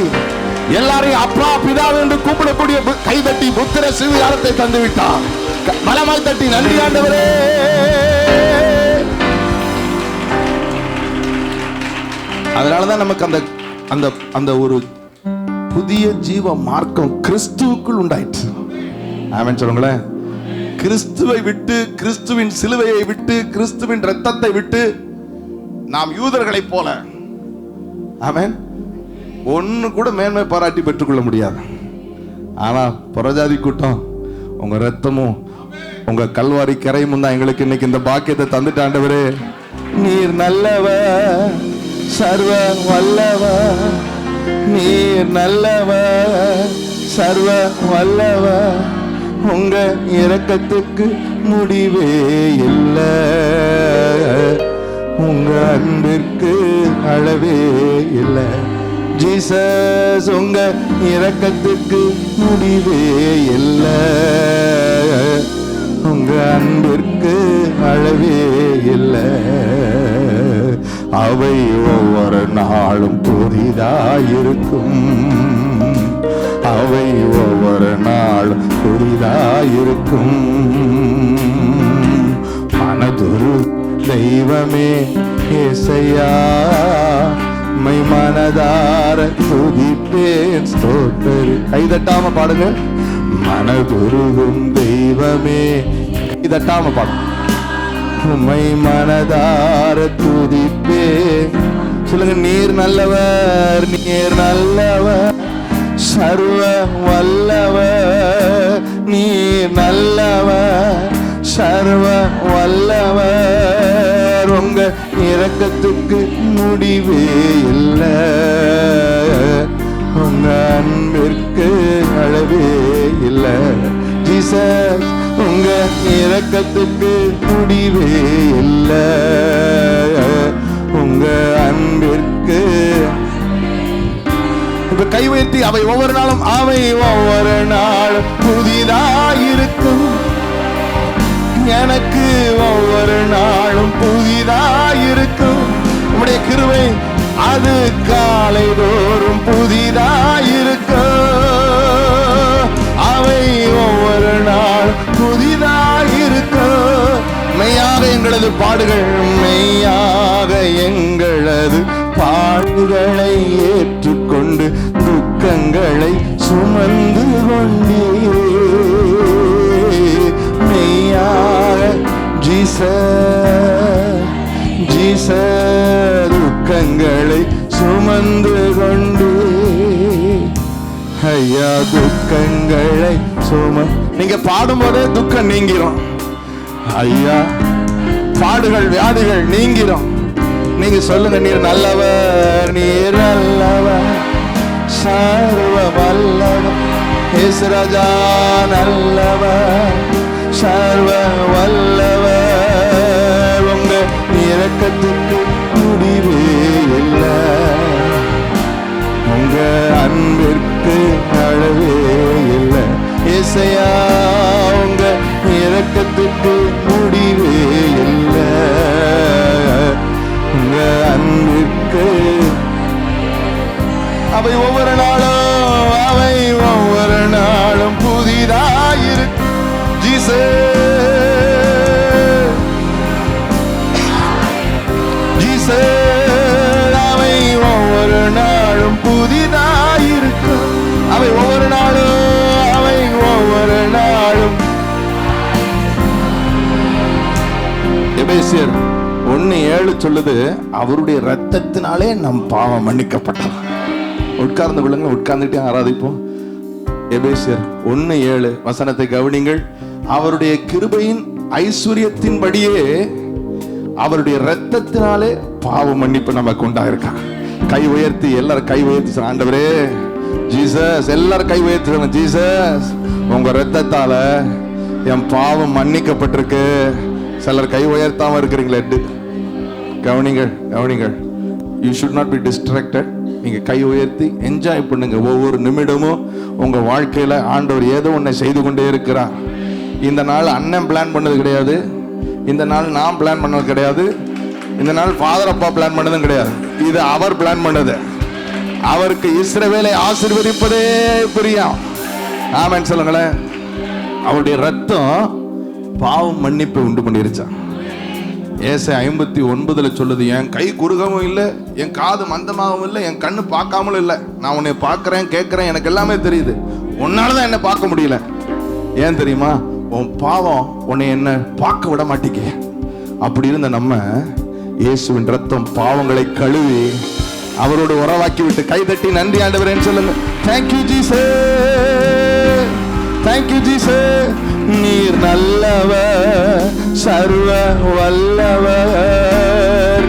எல்லாரையும் அப்பா பிதா என்று கூப்பிடக்கூடிய கைதட்டி புத்திர சுவிகாரத்தை தந்து விட்டார். பலமாய் தட்டி நன்றி ஆண்டவரே. அதனாலதான் நமக்கு அந்த அந்த அந்த ஒரு புதிய ஜீவ மார்க்கம் கிறிஸ்துவுக்குள் உண்டாயிற்று. ஆமென் சொல்லுங்களேன். கிறிஸ்துவை விட்டு, கிறிஸ்துவின் சிலுவையை விட்டு, கிறிஸ்துவின் இரத்தத்தை விட்டு நாம் யூதர்களை போல ஆமென் ஒன்னு கூட மேன்மை பாராட்டி பெற்றுக்கொள்ள முடியாது. ஆனா புறஜாதி கூட்டம் உங்க ரத்தமும் உங்க கல்வாரி கரையும் தான் எங்களுக்கு இன்னைக்கு இந்த பாக்கியத்தை தந்துட்டு ஆண்டவரே நீர் நல்லவர் சர்வ வல்லவர், நீர் நல்லவர் சர்வ வல்லவர், உங்க இரக்கத்துக்கு முடிவே இல்லை, உங்க அன்பிற்கு அளவே இல்லை. ஜீசஸ் உங்க இரக்கத்துக்கு முடிவே இல்லை, உங்க அன்பிற்கு அளவே இல்லை. அவை ஒவ்வொரு நாளும் புதிதாயிருக்கும், அவை ஒவ்வொரு நாளும் புதிதாயிருக்கும். மனதுரு தெய்வமே ஏசையா மை மனதார துதிப்பேன் ஸ்தோத்திரி. கைதட்டாம பாடுங்க. மனதுருகும் தெய்வமே, கைதட்டாம பாடுங்க. உம்மை மனதார துதிப்பே. சொல்லுங்க. நீர் நல்லவர், நீர் நல்லவர் சர்வ வல்லவர், நீர் நல்லவர் சர்வ வல்லவர், உங்க இரக்கத்துக்கு முடிவே இல்லை, உங்க அன்பிற்கு அளவே இல்லை. ஜீசஸ் உங்க இரக்கத்துக்கு முடிவே இல்லை, உங்க அன்பிற்கு. இப்ப கை உயர்த்தி அவை ஒவ்வொரு நாளும், அவை ஒவ்வொரு நாளும் புதிதாயிருக்கும், எனக்கு ஒவ்வொரு நாளும் புதிதாயிருக்கும். உம்முடைய கிருபை அது காலை தோறும் புதிதாயிருக்கும், அவை ஒவ்வொரு நாள் புதிதாயிருக்கும். மெய்யாக எங்களது பாடுகள், மெய்யாக எங்களது பாடுகளை ஏற்றுக்கொண்டு துக்கங்களை சுமந்து கொண்டீரே. மெய்யாக ஜீசஸ், ஜீசஸ் துக்கங்களை சுமந்து கொண்டு. ஐயா துக்கங்களை நீங்க பாடும்போதே துக்கம் நீங்கிரும். ஐயா பாடுகள் வியாதிகள் நீங்கிரும். நீங்க சொல்லுங்க. நீர் நல்லவர், நீர் நல்லவர் சர்வ வல்லவர், இயேசு ராஜா நல்லவர் சர்வ வல்லவர், உங்க இரக்கத்துக்கு முடிவே இல்லை, உங்க அன்பிற்கு அளவே இல்லை. இயேசையா உங்க இரக்கத்துக்கு முடிவே இல்லை, உங்க அன்பிற்கு. அவை ஒவ்வொரு நாளும், அவை ஒவ்வொரு நாளும் புதிதாயிருக்கு. ஜீசஸ், ஜீசஸ் அவை ஒவ்வொரு நாளும் புதிதாயிருக்கு, அவை ஒவ்வொரு நாளும், அவை ஒவ்வொரு நாளும். எபேசியர் 1:7 சொல்லுது, அவருடைய இரத்தத்தினாலே நம் பாவம் மன்னிக்கப்பட்டது. உட்கார்ந்து கொள்ளுங்க, உட்கார்ந்துட்டே ஆராதிப்போம். எபேசியர் 1:7 வசனத்தை கவனிங்கள். அவருடைய கிருபையின் ஐஸ்வர்யத்தின்படியே அவருடைய இரத்தத்தினாலே பாவ மன்னிப்பு நமக்கு உண்டாயிருக்கா. கை உயர்த்தி எல்லாரும் கை உயர்த்தி ஆண்டவரே ஜீசஸ், எல்லாரும் கை உயர்த்தி ஜீசஸ் உங்க இரத்தத்தால என் பாவம் மன்னிக்கப்பட்டிருக்கு. சிலர் கை உயர்த்தாம இருக்கிறீங்களே, கவனிங்கள் கவனிங்கள். You should not be distracted. நீங்க கை உயர்த்தி என்ஜாய் பண்ணுங்க. ஒவ்வொரு நிமிடமும் உங்க வாழ்க்கையில ஆண்டவர் ஏதோ ஒன்றை செய்து கொண்டே இருக்கிறார். இந்த நாள் அண்ணன் பிளான் பண்ணது கிடையாது, இந்த நாள் நான் பிளான் பண்ணது கிடையாது, இந்த நாள் ஃபாதர் அப்பா பிளான் பண்ணதும் கிடையாது. இது அவர் பிளான் பண்ணது. அவருக்கு இஸ்ரவேலை ஆசீர்வதிப்பதே பிரியம். ஆமென் சொல்லுங்களேன். அவருடைய ரத்தம் பாவம் மன்னிப்பை உண்டு பண்ணிருச்சான். ஏசாயா 59 சொல்லுது, என் கை குறுகவும் இல்லை, என் காது மந்தமாகவும் இல்லை, என் கண்ணு பார்க்காமலும் இல்லை. நான் உன்னை பார்க்கிறேன், கேட்கிறேன், எனக்கு எல்லாமே தெரியுது. உன்னாலதான் என்ன பார்க்க முடியல. ஏன் தெரியுமா? உன் பாவம் உன்னை என்ன பார்க்க விட மாட்டேங்க. அப்படி இருந்த நம்ம இயேசுவின் ரத்தம் பாவங்களை கழுவி அவரோடு உறவாக்கி விட்டு கைதட்டி நன்றி ஆண்டவரேன்னு சொல்லுங்க. Thank you Jesus, thank you Jesus. நீர் நல்லவர், சர்வ வல்லவர்.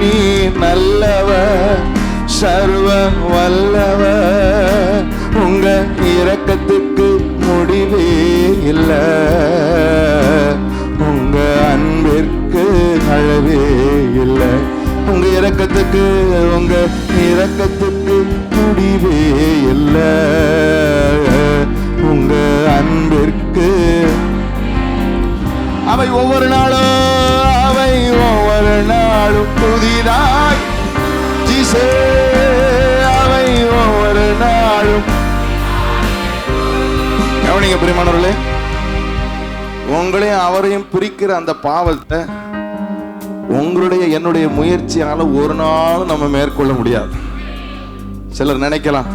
நீர் நல்லவர், சர்வ வல்லவர். உங்க இரக்கத்துக்கு முடிவே இல்லை, உங்க அன்பிற்கு அளவே இல்லை. உங்க இரக்கத்துக்கு முடிவே இல்லை, உங்க அன்பிற்கு. அவை ஒவ்வொரு நாளும் புதிதாய் ஜீசே, அவை ஒவ்வொரு நாளும். கவனிங்க பிரியமானவர்களே, உங்களையும் அவரையும் பிரிக்கிற அந்த பாவத்தை உங்களுடைய என்னுடைய முயற்சியால ஒரு நாள் நம்ம மேற்கொள்ள முடியாது. சிலர் நினைக்கலாம்,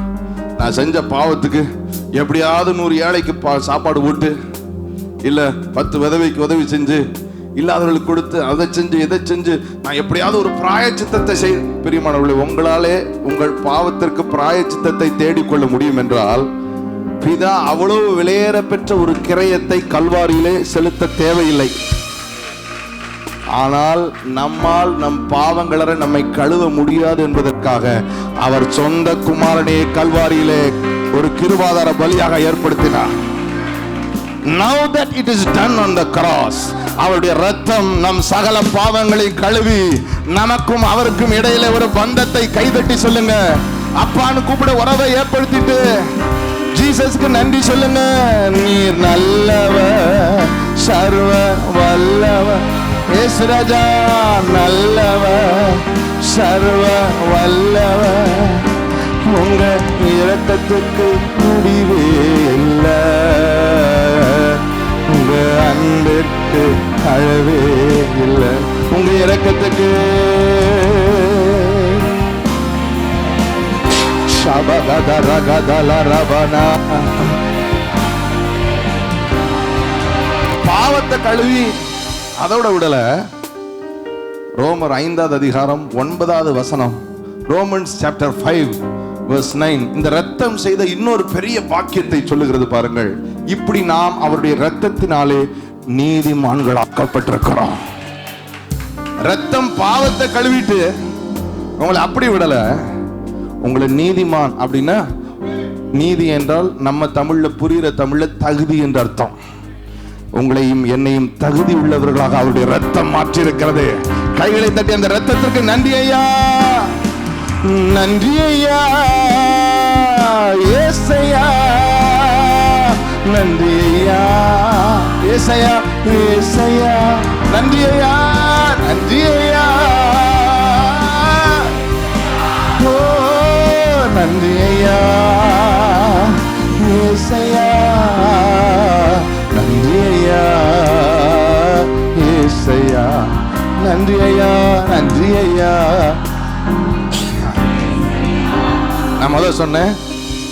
நான் செஞ்ச பாவத்துக்கு எப்படியாவது 100 ஏழைக்கு சாப்பாடு போட்டு, இல்ல 10 விதவைக்கு உதவி செஞ்சு, இல்லாதவர்களுக்கு கொடுத்து, அதை செஞ்சு இதை செஞ்சு நான் எப்படியாவது ஒரு பிராயச்சித்தத்தை செய். பிரியமானவர்களே, உங்களாலே உங்கள் பாவத்திற்கு பிராயச்சித்தத்தை தேடிக்கொள்ள முடியும் என்றால் பிதா அவ்வளவு விலையேற பெற்ற ஒரு கிரயத்தை கல்வாரியிலே செலுத்த தேவையில்லை. ஆனால் நம்மால் நம் பாவங்களற நம்மை கழுவ முடியாது என்பதற்காக அவர் சொந்த குமாரனே கல்வாரியிலே ஒரு கிருபாதார பலியாக ஏற்படுத்தினார். Now that it is done on the cross, அவருடைய ரத்தம் நம் சகல பாவங்களை கழுவி நமக்கும் அவருக்கும் இடையில ஒரு பந்தத்தை கைதட்டி சொல்லுங்க. அப்பான்னு கூப்பிட உறவை ஏற்படுத்திட்டு ஜீசஸ்க்கு நன்றி சொல்லுங்க. நீர் நல்லவர், சர்வ வல்லவர். இயேசு ராஜா நல்லவர், சர்வ வல்லவர். உங்க இரக்கத்துக்கு முடிவே இல்லை, உங்க அன்பிற்கு அளவே இல்லை. உங்க இரக்கத்துக்கு பாவத்தை கழுவி அதோட விடல. ரோமர் 5வது அதிகாரம் 9வது வசனம், ரோமன்ஸ் சாப்டர் 5 verse 9 இந்த ரத்தம் செய்த இன்னொரு பெரிய பாக்கியத்தை சொல்லுகிறது பாருங்கள். இப்படி நாம் அவருடைய ரத்தத்தினாலே நீதிமான்களாக்கப்பட்டிருக்கிறோம். ரத்தம் பாவத்தை கழுவிட்டு உங்களை அப்படி விடல, உங்களை நீதிமான் அப்படின்னா, நீதி என்றால் நம்ம தமிழ்ல புரிகிற தமிழ்ல தகுதி என்ற அர்த்தம். உங்களையும் என்னையும் தகுதி உள்ளவர்களாக அவருடைய ரத்தம் மாற்றி இருக்கிறது. கைகளை தட்டி அந்த ரத்தத்திற்கு நன்றி ஐயா, நன்றி ஐயா, ஏசையா, நன்றி ஐயா, ஏசையா, ஏசையா, நன்றி ஐயா, நன்றி ஐயா, ஓ நன்றி ஐயா, ஏசையா, நன்றி ஐயா, ஏசையா, நன்றி ஐயா, நன்றி ஐயா. நான் முதல்ல சொன்னேன்,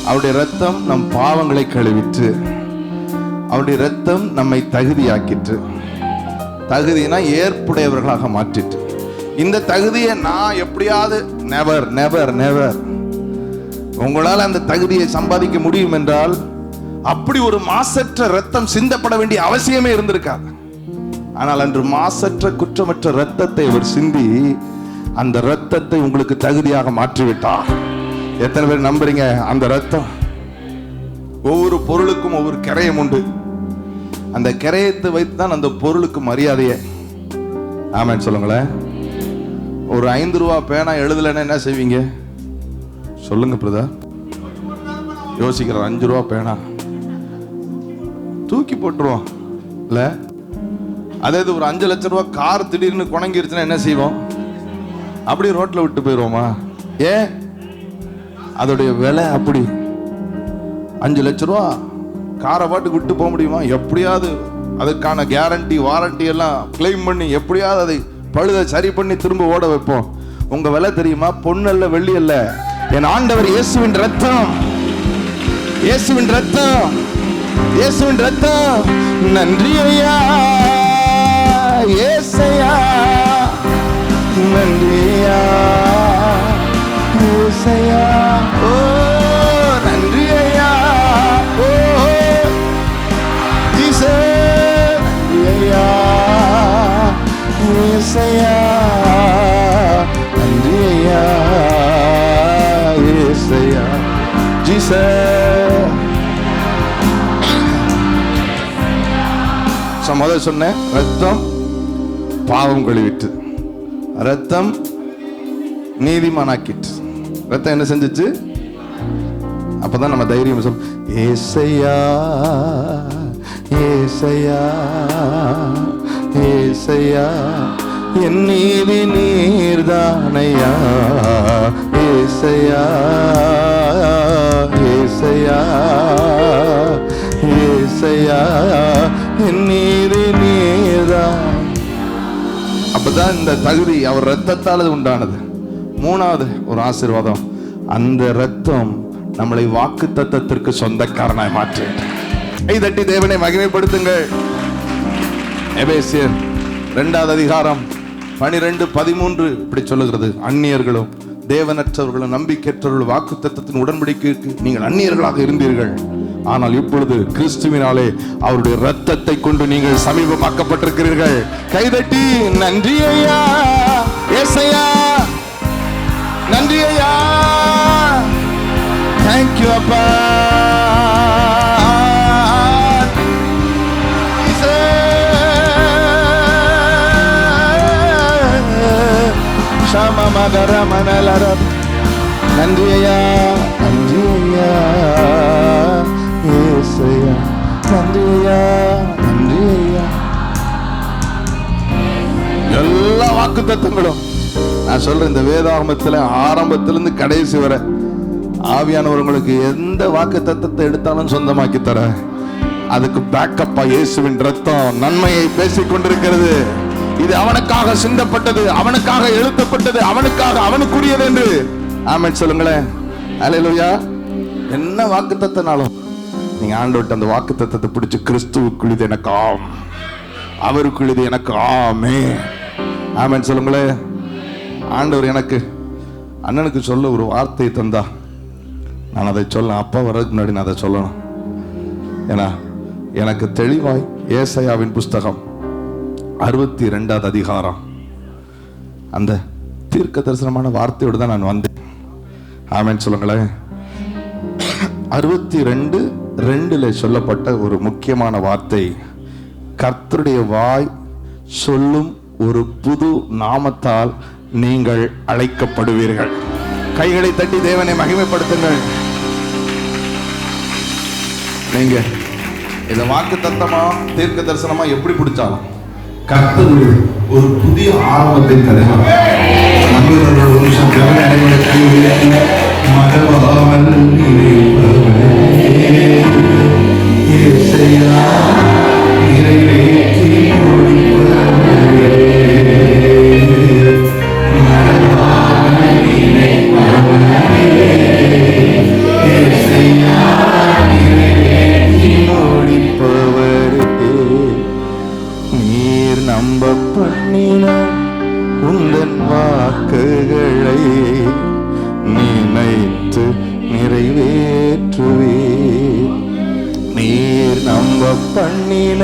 அவருடைய ரத்தம் நம் பாவங்களை கழுவிற்று, அவருடைய ரத்தம் நம்மை தகுதியாக்கிற்று. தகுதினா ஏற்புடையவர்களாக மாற்றிட்டு. இந்த தகுதியை நான் எப்படியாவது நெவர் நெவர் நெவர் உங்களால் அந்த தகுதியை சம்பாதிக்க முடியும் என்றால் அப்படி ஒரு மாசற்ற ரத்தம் சிந்தப்பட வேண்டிய அவசியமே இருந்திருக்காது. ஆனால் அன்று மாசற்ற குற்றமற்ற இரத்தத்தை அவர் சிந்தி அந்த இரத்தத்தை உங்களுக்கு தகுதியாக மாற்றிவிட்டார். எத்தனை பேர் நம்புறீங்க? அந்த இரத்தம், ஒவ்வொரு பொருளுக்கும் ஒவ்வொரு கிரயம் உண்டு. அந்த கிரயத்தை வைத்து தான் அந்த பொருளுக்கு மரியாதையே. ஆமான்னு சொல்லுங்களேன். ஒரு 5 ரூபா பேனா எழுதலைன்னா என்ன செய்வீங்க? சொல்லுங்க பிரதர். யோசிக்கிற 5 ரூபா பேனா தூக்கி போட்டுருவோம் இல்ல? அதே இது ஒரு 5 லட்சம் ரூபா கார் திடீர்னு குணங்கிருச்சுன்னா என்ன செய்வோம்? அப்படி ரோட்ல விட்டு போயிடுவோமா? ஏன்? அதோடைய விலை அப்படி. 5 லட்சம் ரூபா காரை பாட்டுக்கு விட்டு போக முடியுமா? எப்படியாவது அதுக்கான கேரண்டி வாரண்டி எல்லாம் கிளைம் பண்ணி எப்படியாவது அதை பழுதை சரி பண்ணி திரும்ப ஓட வைப்போம். உங்க விலை தெரியுமா? பொண்ணு அல்ல, வெள்ளி அல்ல, என் ஆண்டவர் இயேசுவின் ரத்தம். இயேசுவின் ரத்தம், இயேசுவின் ரத்தம். நன்றி ஐயா இயேசையா, நன்றி ஐயா இயேசையா. ஓ நன்றி ஐயா. ஓ ஜீசஸ், நன்றி ஐயா இயேசையா, நன்றி ஐயா இயேசையா. ஜீசஸ். முதல்ல சொன்னேன், ரத்தம் பாவம் கழுவிட்டு, ரத்தம் நீதிமானாக்கிட்டு. ரத்தம் என்ன செஞ்சிச்சு? அப்பதான் நம்ம தைரியம் சொல்ல, ஏசையா ஏசையா ஏசையா, என் நீதி நீர்தானையா. ஏசையா ஏசையா ஏசையா, என் நீதி நீர்தான். அப்பதான் இந்த தகுதி அவர் ரத்தத்தால் உண்டானது. 3வது ஒரு ஆசீர்வாதம், அந்த ரத்தம் நம்மளை வாக்கு தத்தத்திற்கு சொந்தக்காரனாய் மாற்றி. கை தட்டி தேவனை மகிமைப்படுத்துங்கள். எபேசியர் 2வது அதிகாரம் 12-13 இப்படி சொல்லுகிறது, அந்நியர்களும் தேவனற்றவர்களும் நம்பிக்கையற்றவர்களும் வாக்கு தத்தத்தின் உடன்படிக்கைக்கு நீங்கள் அந்நியர்களாக இருந்தீர்கள். ஆனால் இப்பொழுது கிறிஸ்துவினாலே அவருடைய இரத்தத்தை கொண்டு நீங்கள் சமீபமாக்கப்பட்டிருக்கிறீர்கள். கைதட்டி நன்றி ஐயா ஏசையா, நன்றி ஐயா, தேங்க்யூ அப்பா. நன்றி ஐயா, நன்றி ஐயா ஏசையா, நன்றி ஐயா, நன்றி ஐயா. எல்லா வாக்கு தத்தங்களும் நான் சொல்றேன், இந்த வேதாகமத்துல ஆரம்பத்திலிருந்து கடைசி வரை ஆவியானவர்களுக்கு எந்த வாக்கு தத்தத்தை எடுத்தாலும் சொந்தமாக்கி தர, அதுக்கு பேக்கப்பா இயேசுவின் ரத்தம் நன்மையை பேசிக் கொண்டிருக்கிறது. இது அவனுக்காக சிந்தப்பட்டது, அவனுக்காக எழுத்தப்பட்டது, அவனுக்காக அவனுக்குரியது என்று. ஆமென் சொல்லுங்களேன். அல்லேலூயா. என்ன வாக்கு தத்தனாலும் நீங்க ஆண்டவர்ட்ட அந்த வாக்கு தத்தத்தை பிடிச்சு, கிறிஸ்துவுக்குள் எனக்கு ஆம், அவருக்குள் எனக்கு ஆமே. ஆமென் சொல்லுங்களேன். ஆண்டவர் எனக்கு அண்ணனுக்கு சொல்ல ஒரு வார்த்தையை தந்தா நான் அதை சொல்ல, அப்பா வர்றதுக்கு முன்னாடி நான் அதை சொல்லணும். ஏன்னா எனக்கு தெளிவாய் ஏசாயாவின் புஸ்தகம் 62வது அதிகாரம் அந்த தீர்க்க தரிசனமான வார்த்தையோடு தான் நான் வந்தேன். ஆமென் சொல்லுங்களேன். 62:2 சொல்லப்பட்ட ஒரு முக்கியமான வார்த்தை, கர்த்தருடைய வாய் சொல்லும் ஒரு புது நாமத்தால் நீங்கள் அழைக்கப்படுவீர்கள். கைகளை தட்டி தேவனை மகிமைப்படுத்துங்கள். நீங்க இத வாக்கு தத்தமா தீர்க்க தரிசனமா எப்படி பிடிச்சாலும் கர்த்தருடைய ஒரு புதிய ஆரம்பத்தை தருகிறார். நம்ப பண்ணின உந்தன் வாக்குகளை நினைத்து நிறைவேற்றுவே. நீர் நம்ப பண்ணின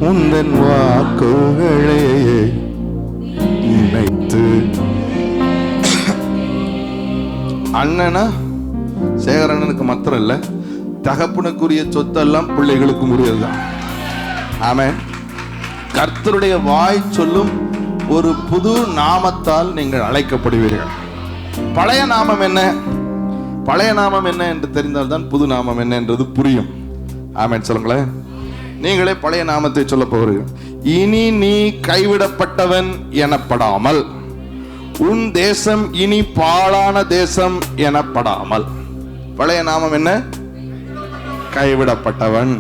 உந்தன் வாக்குகளே நினைத்து. அண்ணனா சேகரண்ணனுக்கு மாத்திரம் இல்ல, தகப்பனுக்குரிய சொத்தெல்லாம் பிள்ளைகளுக்கு உரியதுதான். ஆமென். கர்த்தருடைய வாய் சொல்லும் ஒரு புது நாமத்தால் நீங்கள் அழைக்கப்படுவீர்கள். பழைய நாமம் என்ன, பழைய நாமம் என்ன என்று தெரிந்தால்தான் புது நாமம் என்ன என்றது புரியும். ஆமென் சொல்லுங்களேன். நீங்களே பழைய நாமத்தை சொல்ல போகிறீர்கள். இனி நீ கைவிடப்பட்டவன் எனப்படாமல், உன் தேசம் இனி பாழான தேசம் எனப்படாமல். பழைய நாமம் என்ன? கைவிடப்பட்டவன்.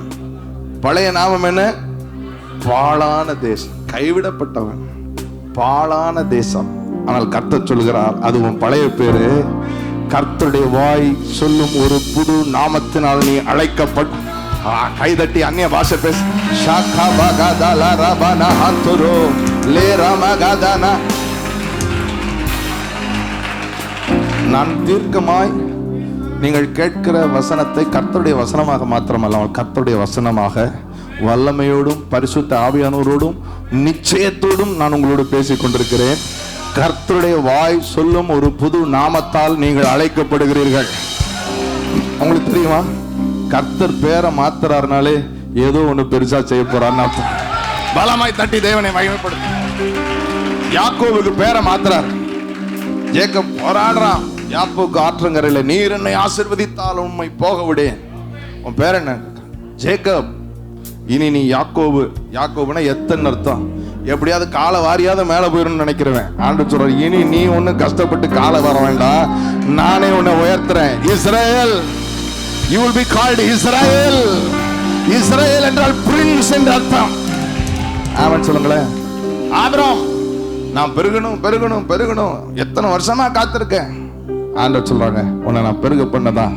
பழைய நாமம் என்ன? பாழான தேசம். கைவிடப்பட்டவன், பாழான தேசம். ஆனால் கர்த்தர் சொல்கிறார், அதுவும் பழைய பேரு. கர்த்தருடைய வாய் சொல்லும் ஒரு புது நாமத்தினால் நீ அழைக்கப்பட்ட. கைதட்டி அந்நிய பாஷை பேசு. நான் தீர்க்கமாய் நீங்கள் கேட்கிற வசனத்தை கர்த்தருடைய வசனமாக மாத்திரமல்லாமல் கர்த்தருடைய வசனமாக வல்லமையோடும் பரிசுத்த ஆவியானவரோடும் நிச்சயத்தோடும் நான் உங்களோடு பேசிக் கொண்டிருக்கிறேன். கர்த்தருடைய வாய் சொல்லும் ஒரு புது நாமத்தால் நீங்கள் அழைக்கப்படுகிறீர்கள். உங்களுக்கு தெரியுமா, கர்த்தர் பேரை மாத்துறாருனாலே ஏதோ ஒண்ணு பெருசா செய்ய போறாருன்னு அர்த்தம். பலமாய் தட்டி தேவனை மகிமைப்படுத்து. யாக்கோவுக்கு பேரை மாத்துறார். ஜேக்கப் போராடுறான். யாக்கோவுக்கு ஆற்றங்கரையில, நீர் என்னை ஆசீர்வதித்தால் உண்மை போக விடேன். உன் பேர் என்ன? ஜேக்கப். இனி நீ யாக்கோபு. யாக்கோபுனா எத்தனை அர்த்தம்? எப்படியாவது காலை வாரியாவது மேல போயிடும் நினைக்கிறவன். ஆண்டவர் சொல்றார், இனி நீ ஒண்ணு கஷ்டப்பட்டு காலை வர வேண்டாம், நானே உன்னை உயர்த்துறேன். இஸ்ரவேல், you will be called Israel. இஸ்ரவேல் என்றால் பிரின்ஸ் என்று அர்த்தம். ஆமென் சொல்லுங்களேன். ஆபிரகாம், நான் பெருகணும் பெருகணும் பெருகணும் எத்தனை வருஷமா காத்திருக்கேன். ஆண்டவர் சொல்றாங்க, உன்னை நான் பெருக பண்ணதான்.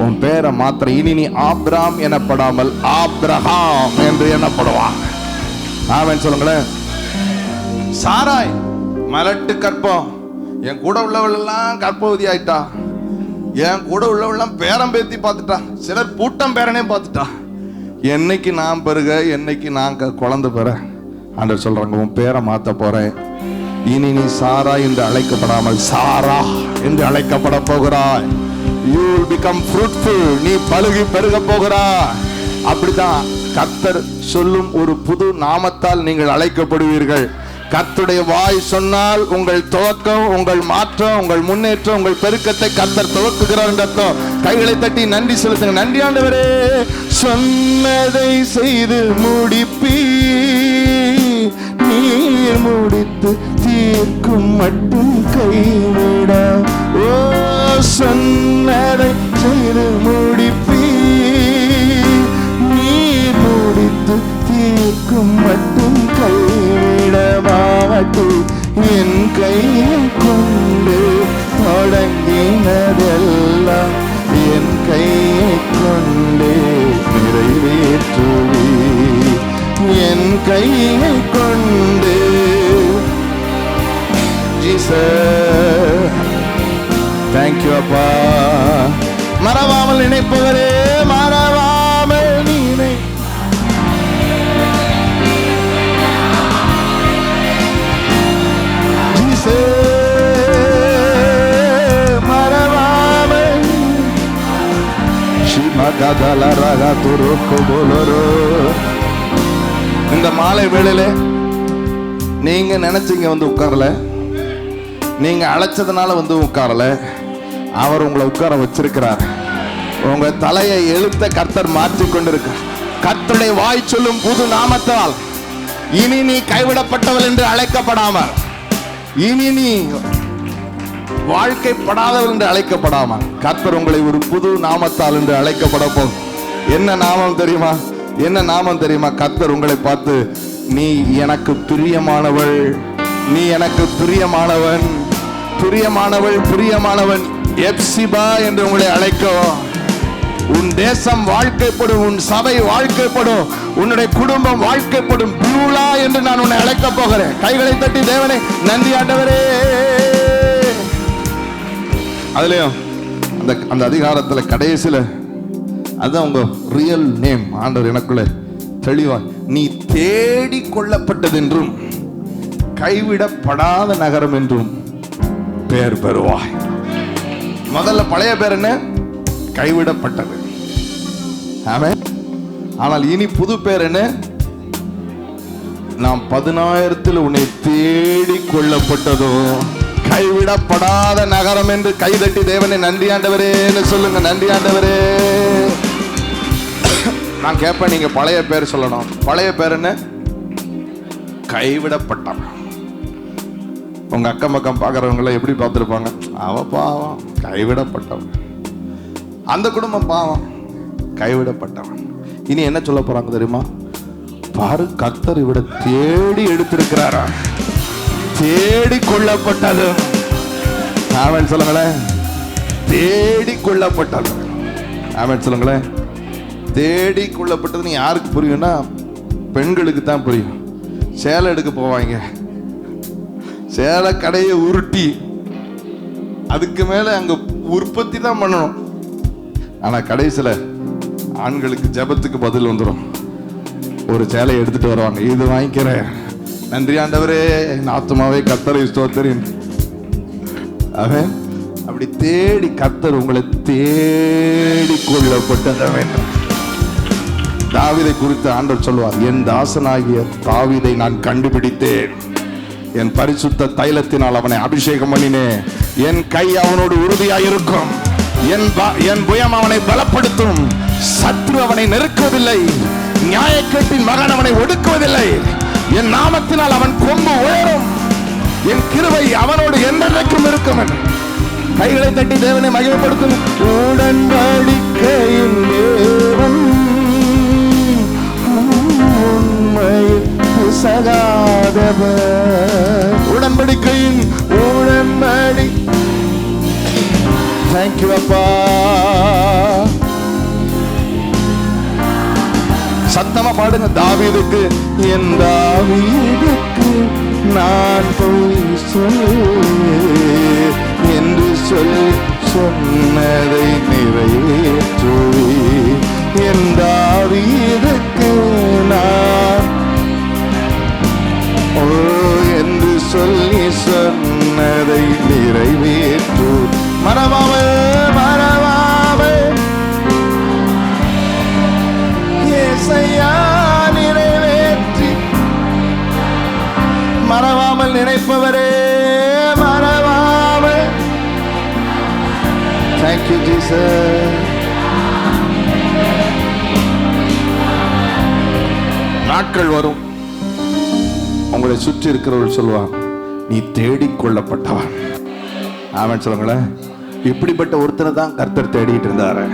உன் பேரை மாத்திர இனி நீ ஆபிராம் எனப்படாமல் ஆபிரகாம் என்று எண்ணப்படுவான். ஆமென் சொல்லுங்களேன். சாராய் மலட்டு கற்பம். என் கூட உள்ளவள் எல்லாம் கற்பவதி ஆயிட்டா. என் கூட உள்ளவெல்லாம் பேரம் பேத்தி பார்த்துட்டா. சிலர் பூட்டம் பேரனே பார்த்துட்டா. என்னைக்கு நான் பெருக, என்னைக்கு நான் குழந்தை பெற. ஆண்டவர் சொல்றாங்க, உன் பேரை மாத்த போறேன். இனி நீ சாரா என்று அழைக்கப்படாமல் சாரா என்று அழைக்கப்பட போகிறாய். You will become fruitful. நீ பலுகி பெருக போகிறாய். அப்படிதான் கர்த்தர் சொல்லும் ஒரு புது நாமத்தால் நீங்கள் அழைக்கப்படுவீர்கள். கர்த்தருடைய வாய் சொன்னால் உங்கள் துவக்கம், உங்கள் மாற்றம், உங்கள் முன்னேற்றம், உங்கள் பெருக்கத்தை கர்த்தர் துவக்குகிறார் என்ற அர்த்தம். கைகளை தட்டி நன்றி செலுத்துங்க. நன்றி ஆண்டவரே, சொன்னதை செய்து முடிப்பீ, நீர் முடித்து தீர்க்கும் மட்டும் கைவிட. ஓ, சொன்னதை செய்து முடிப்பீ, நீர் முடித்து தீர்க்கும் மட்டும் கைவிடமாட்டு. என் கையை கொண்டு தொடங்கினதெல்லாம் என் கையை கொண்டே நிறைவேற்றுவே. என் கையை கொண்டு ஜீசஸ். தேங்க்யூ அப்பா. மறவாமல் நினைப்பவரே, மறவாமல் நினை. மறவாமல் இந்த மாலை வேளையில நீங்க நினைச்சீங்க வந்து உட்காரல, நீங்க அழைச்சதுனால வந்து உட்காரல. அவர் உங்களை உட்கார வச்சிருக்கிறார். உங்க தலையை எழுத்த கர்த்தர் மாற்றி கொண்டிருக்கிறார். கர்த்தருடைய வாய் சொல்லும் புது நாமத்தால் இனி நீ கைவிடப்பட்டவள் என்று அழைக்கப்படாமல், இனி நீ வாழ்க்கைப்படாதவள் என்று அழைக்கப்படாமல், கர்த்தர் உங்களை ஒரு புது நாமத்தால் என்று அழைக்கப்பட போகும். என்ன நாமம் தெரியுமா? என்ன நாமம் தெரியுமா? கர்த்தர் உங்களை பார்த்து, நீ எனக்கு பிரியமானவள், நீ எனக்கு பிரியமானவன், பிரியமானவள், பிரியமானவன் எப்சிபா என்று உங்களை அழைக்கும். உன் தேசம் வாழ்க்கைப்படும், உன் சபை வாழ்க்கைப்படும், உன்னுடைய குடும்பம் வாழ்க்கைப்படும். பியூலா என்று நான் உன்னை அழைக்க போகிறேன். கைகளை தட்டி தேவனே நன்றி ஆண்டவரே. அதுலயும் அந்த அதிகாரத்துல கடைசியில அதுதான் உங்க ரியல் நேம். ஆண்டவர் எனக்குள்ள தெளிவா நீ தேடி கொள்ளப்பட்டதென்றும் கைவிடப்படாத நகரம் என்றும் பெயர் பெறுவாய். முதல்ல பழைய பேர் என்ன? கைவிடப்பட்டது. ஆமென். ஆனால் இனி புது பேர் என்ன? நாம் 10,000 உன்னை தேடி கொள்ளப்பட்டதோ கைவிடப்படாத நகரம் என்று கைதட்டி தேவனை நன்றி ஆண்டவரே சொல்லுங்க. நன்றி ஆண்டவரே. நான் கேட்பேன், நீங்க பழைய பேர் சொல்லணும். பழைய பேர் என்ன? கைவிடப்பட்டவன். உங்க அக்கம் பக்கம் பார்க்கறவங்கள எப்படி பார்த்துருப்பாங்க? அவ பாவம், கைவிடப்பட்டவன். அந்த குடும்பம் பாவம், கைவிடப்பட்டவன். இனி என்ன சொல்ல போறாங்க தெரியுமா? பாரு, கர்த்தர் இவரை தேடி எடுத்திருக்கிறாரா, தேடி கொள்ளப்பட்டது. ஆமென் சொல்லுங்களேன். தேடி கொள்ளப்பட்டது. ஆமென் சொல்லுங்களேன். தேடி கொள்ளப்பட்டதுன்னு யாருக்கு புரியும்னா பெண்களுக்கு தான் புரியும். சேலை எடுக்க போவாங்க, சேலை கடையை உருட்டி அதுக்கு மேல அங்க உற்பத்தி தான் பண்ணணும். ஆனா கடைசியில ஆண்களுக்கு ஜெபத்துக்கு பதில் வந்துடும். ஒரு சேலையை எடுத்துட்டு வருவாங்க, இது வாங்கிக்கிறேன், நன்றி ஆண்டவரே, ஆத்துமாவே கர்த்தரை ஸ்தோத்திரம். அவன் அப்படி தேடி, கர்த்தர் உங்களை தேடி கொள்ளப்பட்டவன். தாவீதை குறித்து ஆண்டவர் சொல்வார், என் தாசனாகிய தாவீதை நான் கண்டுபிடித்தேன், என் பரிசுத்த தைலத்தினால் அவனை அபிஷேகம் பண்ணினேன், என் கை அவனோடு உறுதியாயிருக்கும், என் புயம் அவனை பலப்படுத்தும், சத்ரு அவனை நெருக்குவதில்லை, நியாயக்கேட்டின் மகன் அவனை ஒடுக்குவதில்லை, என் நாமத்தினால் அவன் கொம்பு உயரும், என் கிருபை அவனோடு என்றென்றைக்கும் இருக்கும். கைகளை தட்டி தேவனை மகிமைப்படுத்தும். உடன்படிக்கையின் தேவன் உண்மையில் பிசகாதவர். உடன்படிக்கையின் உடன்படி. தேங்க்யூ அப்பா. சத்தமா பாடுங்க. தாவீதுக்கு, என் தாவீதுக்கு நான் போய் என்று சொல்லி சொன்னதை நிறைவேற்றுவே, என் தாவீதுக்கு நான் என்று சொல்லி சொன்னதை நிறைவேற்று. மறவாமல் மறவாமல் ஏசையா நிறைவேற்றி, மறவாமல் நினைப்பவரே மறவாமல். Thank you Jesus. நாட்கள் வரும், உங்களை சுற்றி இருக்கிறவர்கள் சொல்லுவாங்க, நீ தேடிக்கொள்ளப்பட்டவன். ஆமென் சொல்லுங்களேன். இப்படிப்பட்ட ஒருத்தனை தான் கர்த்தர் தேடிட்டு இருந்தாரு.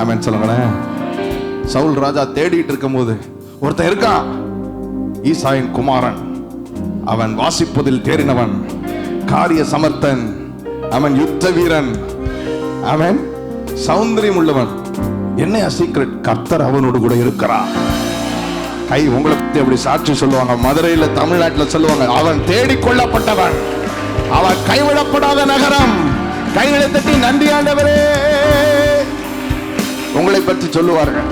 ஆமென் சொல்லுங்களேன். சவுல் ராஜா தேடிட்டு இருக்கும் போது ஒருத்தன் இருக்கான், ஈசாயின் குமாரன், அவன் வாசிப்பதில் தேறினவன், காரிய சமர்த்தன், அவன் யுத்த வீரன், அவன் சௌந்தரியம் உள்ளவன். என்ன சீக்ரெட்? கர்த்தர் அவனோடு கூட இருக்கிறான். கை உங்களை பத்தி அப்படி சாட்சி சொல்லுவாங்க, மதுரையில தமிழ்நாட்டில் சொல்லுவாங்க, அவன் தேடிக்கொள்ளப்பட்டவன், அவன் கைவிடப்படாத நகரம். கைகளை தட்டி நன்றி ஆண்டவரே. உங்களை பற்றி சொல்லுவார்கள்,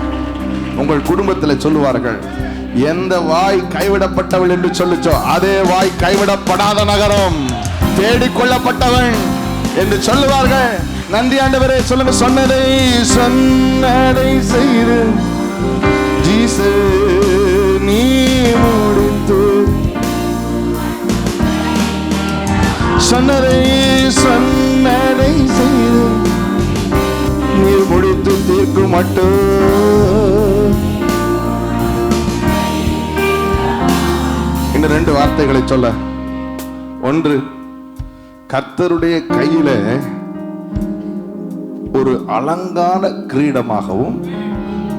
உங்கள் குடும்பத்தில் சொல்லுவார்கள், எந்த வாய் கைவிடப்பட்டவள் என்று சொல்லுச்சோ அதே வாய் கைவிடப்படாத நகரம், தேடிக்கொள்ளப்பட்டவன் என்று சொல்லுவார்கள். நன்றி ஆண்டவரே சொல்லுங்க. சொன்னதை சொன்னதை செய்து ஜீசஸ் நீ முடித்து, சொன்னதை சொன்னதை செய்து நீ முடித்து தீர்க்கும் மட்டும். இன்னும் 2 வார்த்தைகளை சொல்ல. ஒன்று, கர்த்தருடைய கையில ஒரு அலங்கார கிரீடமாகவும்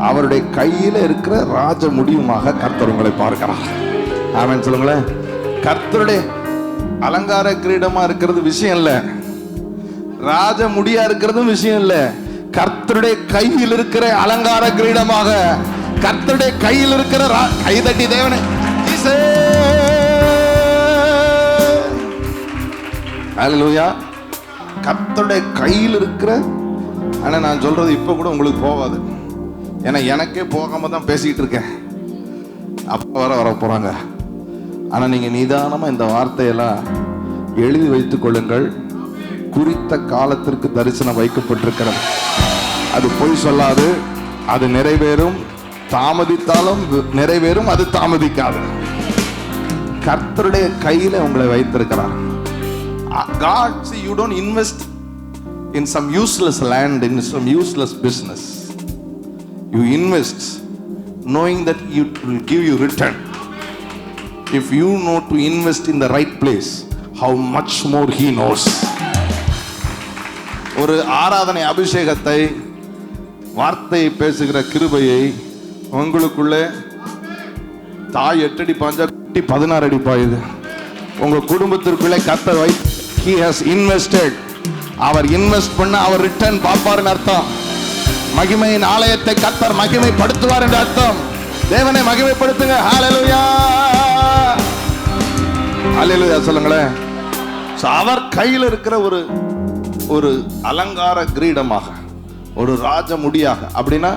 அவருடைய கையில இருக்கிற ராஜ முடியுமாக கர்த்தர் உங்களை பார்க்கிறார். ஆமென் சொல்லுங்களேன். கர்த்தருடைய அலங்கார கிரீடமா இருக்கிறது விஷயம் இல்ல, ராஜ முடியா இருக்கிறதும் விஷயம் இல்ல. கர்த்தருடைய கையில் இருக்கிற அலங்கார கிரீடமாக, கர்த்தருடைய கையில் இருக்கிற கைதட்டி தேவனே ஹல்லேலூயா. கர்த்தருடைய கையில் இருக்கிற. ஆனா நான் சொல்றது இப்ப கூட உங்களுக்கு போகாது, ஏன்னா எனக்கே போகாம தான் பேசிக்கிட்டு இருக்கேன். அப்பா வர போறாங்க. ஆனா நீங்க நிதானமா இந்த வார்த்தையெல்லாம் எழுதி வைத்துக் கொள்ளுங்கள். குறித்த காலத்திற்கு தரிசனம் வைக்கப்பட்டிருக்கிறது. அது பொய் சொல்லாது, அது நிறைவேறும். தாமதித்தாலும் நிறைவேறும், அது தாமதிக்காது. கர்த்தருடைய கையில உங்களை வைத்திருக்கிறார். God, see, you don't invest in some useless land, in some useless business. You invest knowing that it will give you return. If you know to invest in the right place, how much more he knows. ஒரு ஆராதனை அபிஷேகத்தை, வார்த்தையை பேசுகிற கிருபையை உங்களுக்குள்ளே தாய் 8 அடி பாஞ்சா குட்டி 16 அடி பாயுது. உங்க குடும்பத்திற்குள்ளே கர்த்தர் he has invested. அவர் இன்வெஸ்ட் பண்ண அவர் ரிட்டர்ன் பார்ப்பாருன்னு அர்த்தம். மகிமையின் ஆலயத்தை கர்த்தர் மகிமைப்படுத்துவார் என்று அர்த்தம். தேவனை மகிமைப்படுத்துங்க. ஹalleluya, ஹalleluya சொல்லுங்களேன். அவர் கையில் இருக்கிற ஒரு அலங்கார கிரீடமாக, ஒரு ராஜ முடியாக, அப்படின்னா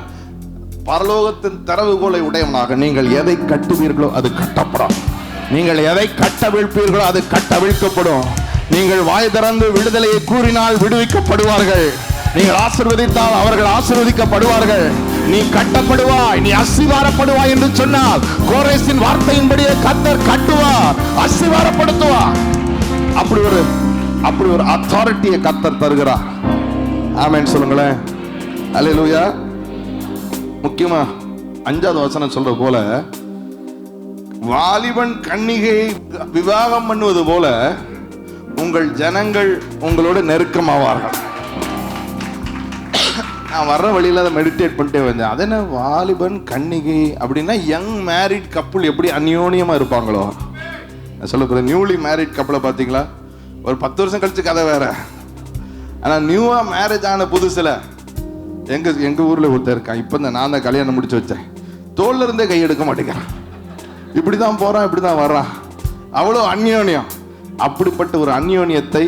பரலோகத்தின் திறவுகோலை உடையவனாக நீங்கள் எதை கட்டுவீர்களோ அது கட்டப்படும். நீங்கள் எதை கட்டவிழ்ப்பீர்களோ அது கட்டவிழ்க்கப்படும். நீங்கள் வாய் திறந்து விடுதலையை கூறினால் விடுவிக்கப்படுவார்கள். நீங்கள் ஆசீர்வதித்தால் அவர்கள் ஆசீர்வதிக்கப்படுவார்கள். நீ கட்டப்படுவாய், நீ அஸ்திவாரப்படுவாய் என்று சொன்னால் கோரேசின் வார்த்தையின்படியே கர்த்தர் கட்டுவார், அஸ்திவாரப்படுத்துவார். அப்படி ஒரு அத்தாரிட்டியை கர்த்தர் தருகிறார். ஆமென் சொல்லுங்களேன். அல்லேலூயா. முக்கியமா 5வது வசனம் சொல்ற போல, வாலிபன் கன்னிகை விவாகம் பண்ணுவது போல உங்கள் ஜனங்கள் உங்களோட நெருக்கமாவார்கள். நான் வர்ற வழியில அதை மெடிடேட் பண்ணிட்டே வந்தேன். அது என்ன வாலிபன் கன்னிகை அப்படின்னா, யங் மேரிட் கப்புள் எப்படி அந்யோன்யமா இருப்பாங்களோ. நான் சொல்ல போறேன், நியூலி மேரிட் கப்புளை பார்த்தீங்களா? ஒரு 10 வருஷம் கழிச்சு கதை வேற. ஆனா நியூவா மேரேஜ் ஆன புதுசுல எங்க ஊர்ல ஒருத்தர் இருக்கான். இப்ப நான் தான் கல்யாணம் முடிச்சு வச்சேன். தோல்ல இருந்தே கை எடுக்க மாட்டேங்கிறான். இப்படிதான் போறான், இப்படிதான் வர்றான். அவ்வளோ அந்யோன்யம். அப்படிப்பட்ட ஒரு அந்யோன்யத்தை,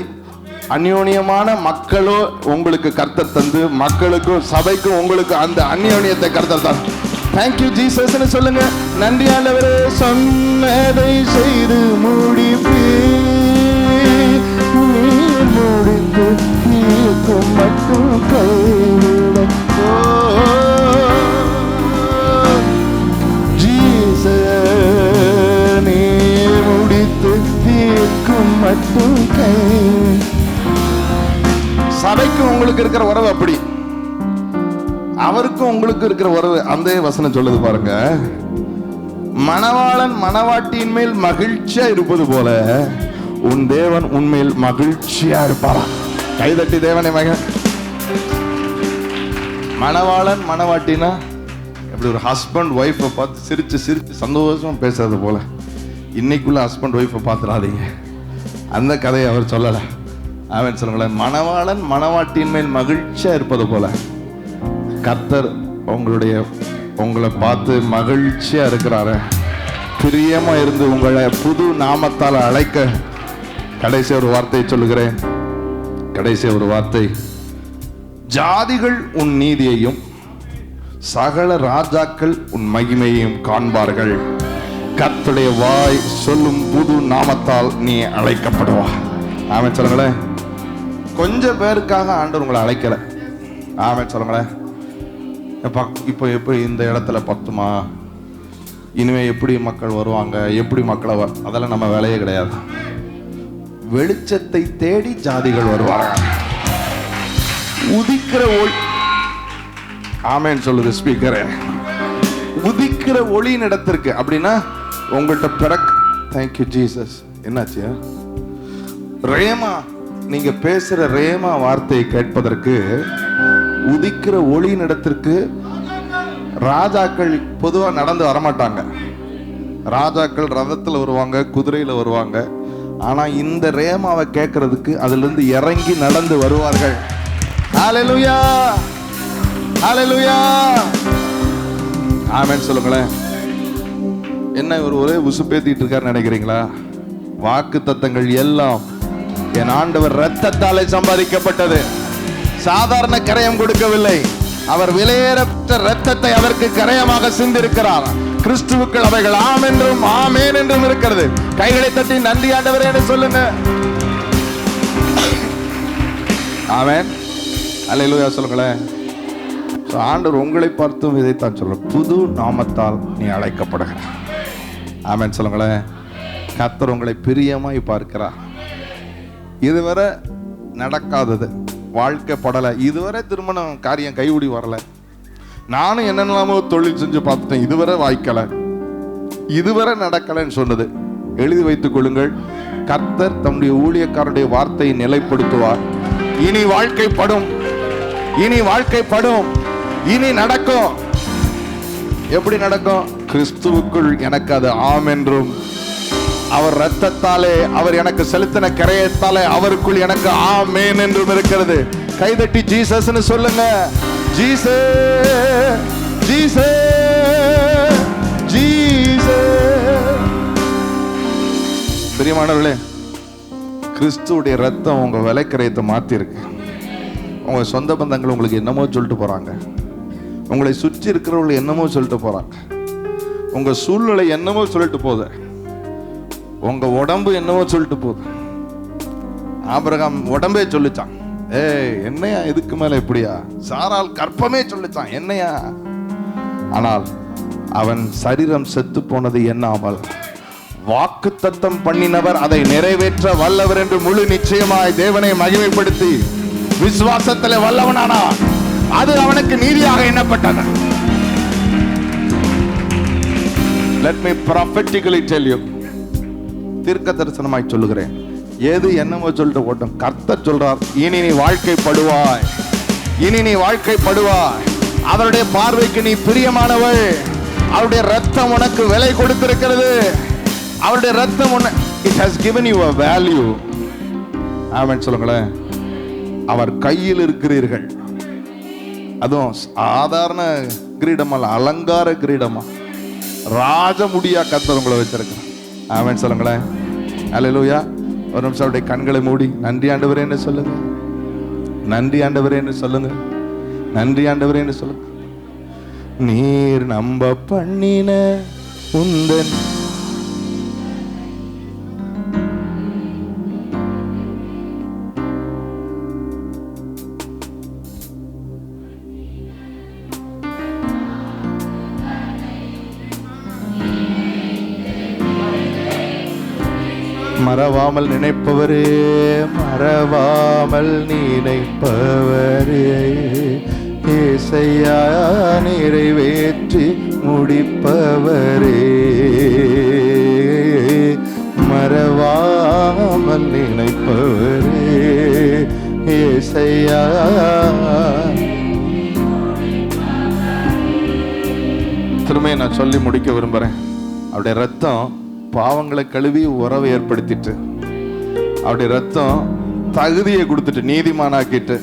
அந்யோன்யமான மக்களோ உங்களுக்கு கர்த்தர் தந்து, மக்களுக்கும் சபைக்கும் உங்களுக்கு அந்த அந்யோன்யத்தை கர்த்தர் தந்து. தேங்க்யூ ஜீசஸ்னு சொல்லுங்க. நன்றி ஆண்டவரே, சொன்னதை செய்து முடிப்பீர், நீர் முடித்து தீர்க்கும் மட்டும் கைவிட. ஜீசஸ் நீர் முடித்து தீர்க்கும் மட்டும் கை. சபைக்கும் உங்களுக்கு இருக்கிற உறவு அப்படி, அவருக்கும் உங்களுக்கு இருக்கிற உறவு அந்த வசனம் சொல்லுது பாருங்க. மணவாளன் மணவாட்டியின் மேல் மகிழ்ச்சியா இருப்பது போல உன் தேவன் உன்மேல் மகிழ்ச்சியா இருப்பாரா. கைதட்டி தேவனை மகன். மணவாளன் மணவாட்டினா எப்படி ஒரு ஹஸ்பண்ட் ஒய்ஃபை பார்த்து சிரிச்சு சிரிச்சு சந்தோஷமா பேசுறது போல, இன்னைக்குள்ள ஹஸ்பண்ட் ஒய்ஃபை பார்த்துடாதீங்க. அந்த கதையை அவர் சொல்லல. அவன் சொல்லுங்களேன், மணவாளன் மணவாட்டியின் மேல் மகிழ்ச்சியா இருப்பது போல கர்த்தர் உங்களை பார்த்து மகிழ்ச்சியா இருக்கிறாரு. பிரியமா இருந்து உங்களை புது நாமத்தால் அழைக்க. கடைசி ஒரு வார்த்தை சொல்லுகிறேன். கடைசி ஒரு வார்த்தை, ஜாதிகள் உன் நீதியையும் சகல ராஜாக்கள் உன் மகிமையையும் காண்பார்கள். கர்த்தருடைய வாய் சொல்லும் புது நாமத்தால் நீ அழைக்கப்படுவா. ஆமென் சொல்லுங்களேன். கொஞ்சம் பேருக்காக ஆண்டவர் உங்களை அழைக்கல. ஆமென் சொல்லுங்களேன். இப்போ எப்படி இந்த இடத்துல பத்துமா, இனிமே எப்படி மக்கள் வருவாங்க, எப்படி மக்களை அதெல்லாம் நம்ம வேலையே கிடையாது. வெளிச்சத்தை தேடி ஜாதிகள் வருவாங்க. உதிக்கிற ஒளி. ஆமென் சொல்லுது ஸ்பீக்கரே. உதிக்கிற ஒளியின் இடத்திற்கு அப்படின்னா உங்கள்கிட்ட பிறகு. Thank you Jesus. என்னாச்சு? ரேமா, நீங்க பேசுற ரேமா வார்த்தையை கேட்பதற்கு உதிக்கிற ஒளியின் இடத்திற்கு ராஜாக்கள் பொதுவா நடந்து வரமாட்டாங்க. ராஜாக்கள் ரதத்துல வருவாங்க, குதிரையில வருவாங்க. ஆனா இந்த ரேமாவை கேட்கறதுக்கு அதுல இருந்து இறங்கி நடந்து வருவார்கள். ஹalleluya, ஹalleluya. ஆமென் சொல்லுங்களேன். என்ன இவர் ஒரே உசுப்பேத்திட்டு இருக்காரு நினைக்கிறீங்களா? வாக்கு தத்தங்கள் எல்லாம் என் ஆண்டவர் இரத்தத்தாலே சம்பாதிக்கப்பட்டது. சாதாரண கரையம் கொடுக்கவில்லை. அவர் விலையேறப்பட்ட இரத்தத்தை அதற்கு கரையமாக சிந்திருக்கிறார். கிறிஸ்துவுக்குள் அவைகள் ஆம் என்றும் ஆமேன் என்றும் இருக்கிறது. கைகளை தட்டி நன்றி ஆண்டவரே என்று சொல்லுங்க. ஆமென். அல்லேலூயா சொல்லுங்களேன். ஆண்டவர் உங்களை பார்த்தும் இதைத்தான் சொல்ல, புது நாமத்தால் நீ அழைக்கப்படுகிறாய். ஆமென் சொல்லுங்களேன். கர்த்தர் உங்களை பிரியமாய் பார்க்கிறார். இதுவரை நடக்காதது, வாழ்க்கை படலை, இதுவரை திருமணம் காரியம் கைவிடி வரல, நானும் என்னென்னலாமோ தொழில் செஞ்சு பார்த்துட்டேன், இதுவரை வாய்க்கலை, இதுவரை நடக்கலைன்னு சொன்னது எழுதி வைத்துக் கொள்ளுங்கள். கர்த்தர் தம்முடைய ஊழியக்காரருடைய வார்த்தையை நிலைப்படுத்துவார். இனி வாழ்க்கைப்படும், இனி வாழ்க்கைப்படும், இனி நடக்கும். எப்படி நடக்கும்? கிறிஸ்துவுக்குள் எனக்கு அது ஆம் என்றும், அவர் இரத்தத்தாலே, அவர் எனக்கு செலுத்தின கிரயத்தாலே அவருக்குள் எனக்கு ஆமென் என்றும் இருக்கிறது. கைதட்டி ஜீசஸ்னு சொல்லுங்க. Jesus, Jesus, Jesus. பிரியமானவர்களே, கிறிஸ்துவுடைய ரத்தம் உங்க விலைக்கிரயத்தை மாத்திருக்கு. உங்க சொந்த பந்தங்கள் உங்களுக்கு என்னமோ சொல்லிட்டு போறாங்க, உங்களை சுற்றி இருக்கிறவர்கள் என்னமோ சொல்லிட்டு போறாங்க, உங்க சூழ்நிலை என்னமோ சொல்லிட்டு போகுது, உங்க உடம்பு என்னவோ சொல்லிட்டு போகுது. ஆபிரகாம் உடம்பே சொல்லிச்சான், ஏய் என்னையா இதுக்கு மேல எப்படியா? சாரால் கற்பமே சொல்லிச்சான், என்னையா? ஆனால் அவன் சரீரம் செத்து போனது என்னாமல் வாக்குத்தத்தம் பண்ணினவர் அதை நிறைவேற்ற வல்லவர் என்று முழு நிச்சயமாய் தேவனை மகிமைப்படுத்தி விசுவாசத்தில் வல்லவனானான். அது அவனுக்கு நீதியாக எண்ணப்பட்டது. Let me prophetically tell you, தீர்க்க தரிசனமாய் சொல்லுகிறேன், ஏது என்னமோ சொல்லிட்டு ஓட்டும், கர்த்தர் சொல்றார், இனி நீ வாழ்க்கைப்படுவாய், இனி நீ வாழ்க்கைப்படுவாய். அவருடைய பார்வைக்கு நீ பிரியமானவள். அவருடைய ரத்தம் உனக்கு விலை கொடுத்திருக்கிறது. அவருடைய ரத்தம் it has given you a value. ஆமென் சொல்லுங்களேன். அவர் கையில் இருக்கிறீர்கள். அதுவும் சாதாரண கிரீடமல்ல, அலங்கார கிரீடமா, ராஜமுடியா கர்த்தர் உங்களை வச்சிருக்கிறார். ஆமென் சொல்லுங்களேன். அல்லேலூயா. ஒரு நிமிஷம் அவருடைய கண்களை மூடி நன்றி ஆண்டவரே என்று சொல்லுங்க. நன்றி ஆண்டவரே என்று சொல்லுங்க. நன்றி ஆண்டவரே என்று சொல்லுங்க. நீர் நம்ப பண்ணின உந்தன் மறவாமல் நினைப்பவரே, மறவாமல் நினைப்பவரே, ஏசையா நிறைவேற்றி முடிப்பவரே, மறவாமல் நினைப்பவரே, ஏசையா. திரும்ப நான் சொல்லி முடிக்க விரும்புறேன். அவருடைய ரத்தம் பாவங்களை கழுவி உறவை ஏற்படுத்திட்டு, அவருடைய ரத்தம் தகுதியை கொடுத்துட்டு நீதிமானாக்கிட்டு,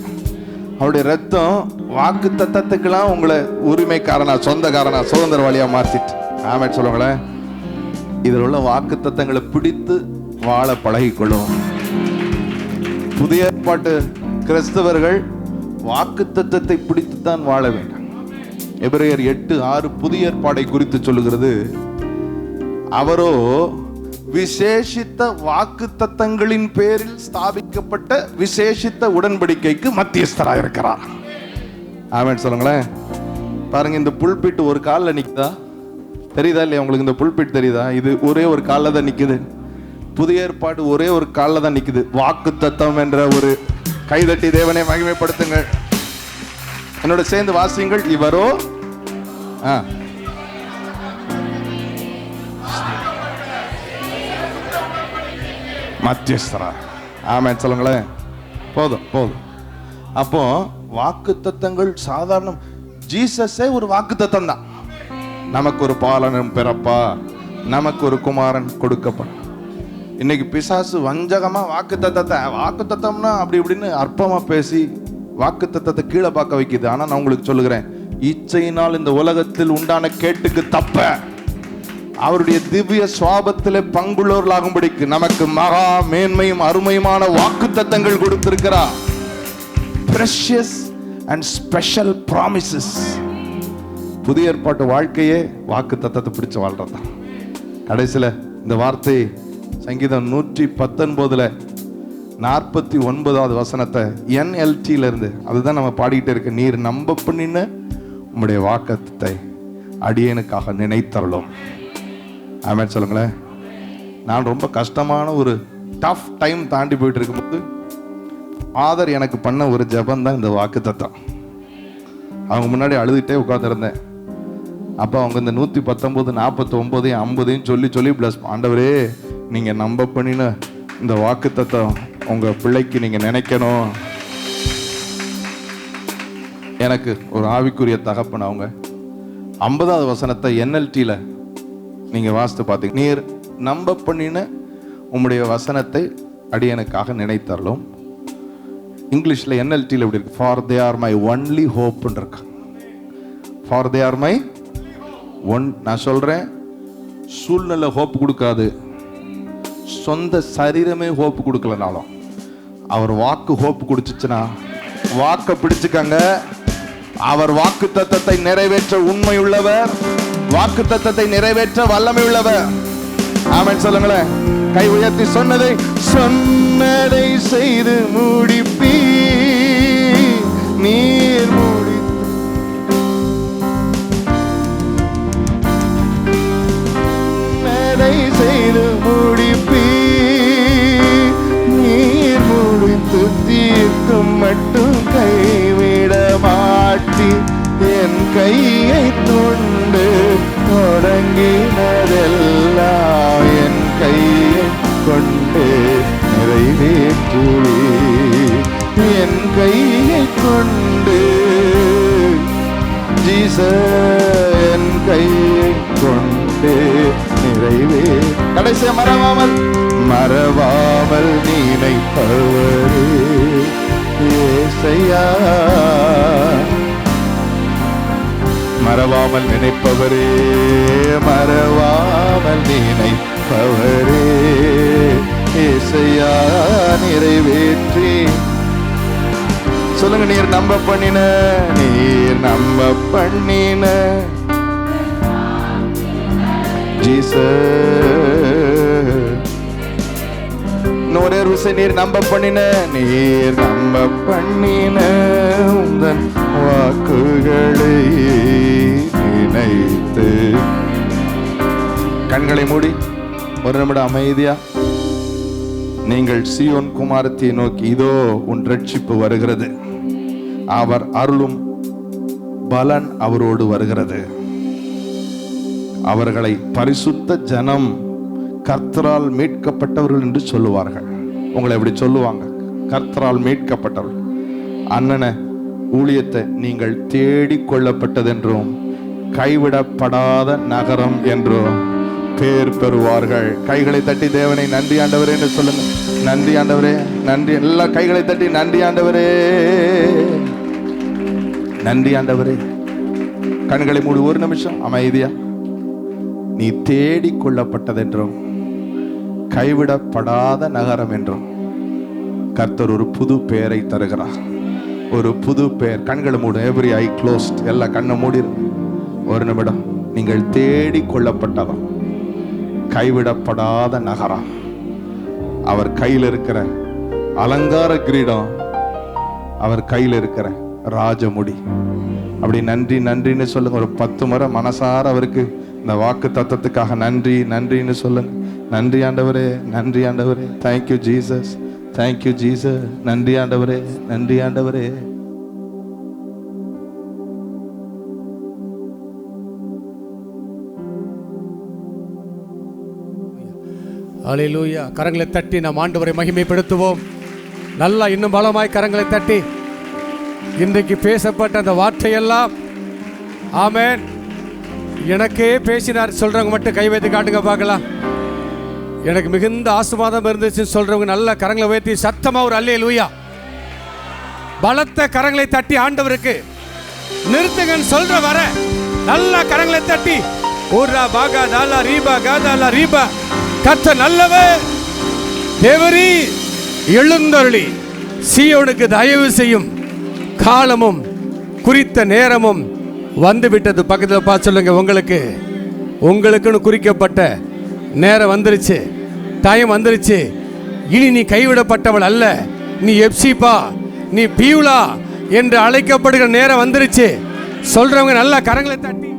அவருடைய ரத்தம் வாக்கு தத்தத்துக்கெல்லாம் உங்களை உரிமைக்காரனா, சொந்தக்காரனா, சுதந்திரவாளியா மாத்திட்டு. ஆமென் சொல்லுங்களேன். இதில் உள்ள வாக்கு தத்தங்களை பிடித்து வாழ பழகிக்கொள்ளும். புதிய ஏற்பாட்டு கிறிஸ்தவர்கள் வாக்கு தத்தத்தை பிடித்துத்தான் வாழ வேண்டும். எபிரேயர் 8:6 புதிய ஏற்பாடை குறித்து சொல்லுகிறது. அவரோ விசேஷித்த வாக்கு தத்தங்களின் பேரில் ஸ்தாபிக்கப்பட்ட விசேஷித்த உடன்படிக்கைக்கு மத்தியஸ்தராக இருக்கிறார். ஆமென் சொல்லுங்களேன். பாருங்க, இந்த புல்பிட் ஒரு காலில் நிக்குதா? தெரியுதா இல்லையா உங்களுக்கு? இந்த புல்பிட் தெரியுதா? இது ஒரே ஒரு காலில் தான் நிக்குது. புதிய ஏற்பாடு ஒரே ஒரு காலில் தான் நிக்குது. வாக்கு தத்தம் என்ற ஒரு கைதட்டி தேவனை மகிமைப்படுத்துங்கள். என்னோட சேர்ந்து வாசியுங்கள். இவரோ மத்தியஸ்தரா. ஆமென் சொல்லுங்களேன். போதும் போதும். அப்போ வாக்கு தத்தங்கள் சாதாரண, ஜீசஸே ஒரு வாக்கு தத்தம் தான். நமக்கு ஒரு பாலனும் பிறப்பா, நமக்கு ஒரு குமாரன் கொடுக்கப்படும். இன்னைக்கு பிசாசு வஞ்சகமா வாக்கு தத்தம்னா அப்படி இப்படின்னு அற்பமா பேசி வாக்கு தத்தத்தை கீழே பார்க்க வைக்குது. ஆனா நான் உங்களுக்கு சொல்லுகிறேன், இச்சையினால் இந்த உலகத்தில் உண்டான கேட்டுக்கு தப்ப அவருடைய திவ்ய சுவாபத்திலே பங்குள்ளவர்களாகும்படிக்கு நமக்கு மகா மேன்மையும் அருமையுமான வாக்கு தத்தங்கள் கொடுத்திருக்கிறார். Precious and special promises. புதிய ஏற்பாட்டு வாழ்க்கையே வாக்கு தத்தத்தை பிடிச்சு வாழ்றது தான். கடைசியில் இந்த வார்த்தை சங்கீதம் 119 49வது வசனத்தை NLT இருந்து அதுதான் நம்ம பாடிக்கிட்டே இருக்கு. நீர் நம்ப பண்ணின உம்முடைய வாக்குத்தத்தை அடியேனுக்காக நினைத்தருளும். ஆமென் சொல்லுங்களேன். நான் ரொம்ப கஷ்டமான ஒரு டஃப் டைம் தாண்டி போயிட்டு இருக்கும்போது ஆதர் எனக்கு பண்ண ஒரு ஜெபம் தான் இந்த வாக்குத்தத்தம். அவங்க முன்னாடி அழுதுகிட்டே உட்காந்துருந்தேன். அப்போ அவங்க இந்த 119 49 50 சொல்லி பிளஸ் ஆண்டவரே நீங்கள் நம்ப பண்ணின இந்த வாக்குத்தத்தம் உங்கள் பிள்ளைக்கு நீங்கள் நினைக்கணும். எனக்கு ஒரு ஆவிக்குரிய தகப்பன் அவங்க 50வது வசனத்தை NLT நீங்கள் வாசித்து பார்த்தீங்க. நீர் நம்ப பண்ணின உம்முடைய வசனத்தை அடியனுக்காக நினைத்தரலும். இங்கிலீஷில் NLT எப்படி இருக்கு? For they are my only ஹோப்னு இருக்கு. For they are my one. நான் சொல்கிறேன், சூழ்நிலை ஹோப் கொடுக்காது, சொந்த சரீரமே ஹோப் கொடுக்கலனாலும் அவர் வாக்கு ஹோப் கொடுத்துச்சுன்னா வாக்கை பிடிச்சுக்கங்க. அவர் வாக்கு தத்தத்தை நிறைவேற்ற உண்மை உள்ளவர், வாக்கு தத்தத்தை நிறைவேற்ற வல்லமை உள்ளவர். ஆமென் சொல்லுங்களேன். கை உயர்த்தி சொன்னதை செய்து முடிப்பீ நீர் முடிப்பதை செய்து முடிப்பீ நீர் முடித்து தீர்க்கும் மட்டும் கைவிட மாட்டி என் கையை தொண்டு தொடங்கினதெல்லாம் என் கையை கொண்டு நிறைவேற்றுவே என் கையை கொண்டு ஜீசஸ் என் கையை கொண்டு நிறைவே. கடைசியா மறவாமல் நினைப்பவரே ஏசையா, மறவாமல் நினைப்பவரே மறவாமல் நினைப்பவரே ஏசையா நிறைவேற்றி. சொல்லுங்க, நீர் நம்ப பண்ணின ஜீசஸ். ஒரே ருசை நீர் நம்ப பண்ணின உந்தன் வாக்குகளை நினைத்து. கண்களை மூடி ஒரு நிமிடம் அமைதியா நீங்கள் சீயோன் குமாரத்தை நோக்கி, இதோ உன் ரட்சிப்பு வருகிறது, அவர் அருளும் பலன் அவரோடு வருகிறது. அவர்களை பரிசுத்த ஜனம், கர்த்தரால் மீட்கப்பட்டவர்கள் என்று சொல்லுவார்கள். உங்களை எப்படி சொல்லுவாங்க? கர்த்தரால் மீட்கப்பட்டவர்கள். அண்ணனை ஊழியத்தை நீங்கள் தேடிக் கொள்ளப்பட்டதென்றும் கைவிடப்படாத நகரம் என்றும் பேர் பெறுவார்கள். கைகளை தட்டி தேவனை நன்றி ஆண்டவரே என்று சொல்லுங்க. நன்றி ஆண்டவரே, நன்றி. எல்லா கைகளை தட்டி நன்றி ஆண்டவரே, நன்றி ஆண்டவரே. கண்களை மூடி ஒரு நிமிஷம் அமைதியா. நீ தேடிக் கொள்ளப்பட்டதென்றும் கைவிடப்படாத நகரம் என்றும் கர்த்தர் ஒரு புது பெயரை தருகிறார். ஒரு புது பெயர். கண்களை மூடு. எவ்ரி ஐ க்ளோஸ்ட். எல்லா கண்ணை மூடி ஒரு நிமிடம். நீங்கள் தேடிக் கொள்ளப்பட்டவன், கைவிடப்படாத நகரம். அவர் கையில் இருக்கிற அலங்கார கிரீடம், அவர் கையில் இருக்கிற ராஜமுடி. அப்படி நன்றி நன்றின்னு சொல்லுங்க. ஒரு 10 முறை மனசார அவருக்கு இந்த வாக்கு தத்தத்துக்காக நன்றி நன்றின்னு சொல்லுங்க. நன்றி ஆண்டவரே, நன்றி ஆண்டவரே. Thank you Jesus, thank you Jesus. நன்றி ஆண்டவரே, நன்றி ஆண்டவரே. அல்லேலூயா. கரங்களை தட்டி நாம் ஆண்டவரை மகிமைப்படுத்துவோம். நல்லா இன்னும் பலமாய் கரங்களை தட்டி இன்றைக்கு பேசப்பட்ட அந்த வார்த்தையெல்லாம் ஆமென் எனக்கே பேசினார் சொல்றவங்க மட்டும் கை வைத்து காட்டுங்க பார்க்கலாம். எனக்கு மிகுந்த ஆசீர்வாதம் இருந்துச்சுன்னு சொல்றவங்க நல்ல கரங்களை உயர்த்தி சத்தமா ஒரு அல்லேலூயா. பலத்த கரங்களை தட்டி ஆண்டவருக்கு நிறுத்துங்கன்னு சொல்ற வர நல்ல கரங்களை தட்டி ஊர்ரா பாகா தாலா ரீபா காதாலா ரீபா. கர்த்தர் நல்லவர், தேவரீ எழுந்தருளி சீயோனுக்கு தயவு செய்யும் காலமும் குறித்த நேரமும் வந்து விட்டது. பக்கத்தில் பார்த்து சொல்லுங்க, உங்களுக்குன்னு குறிக்கப்பட்ட நேரம் வந்துருச்சு, டைம் வந்துருச்சு. இனி நீ கைவிடப்பட்டவள் அல்ல, நீ எப்சிபா, நீ பியூலா என்று அழைக்கப்படுகிற நேரம் வந்துருச்சு. சொல்றவங்க நல்லா கரங்களை தட்டி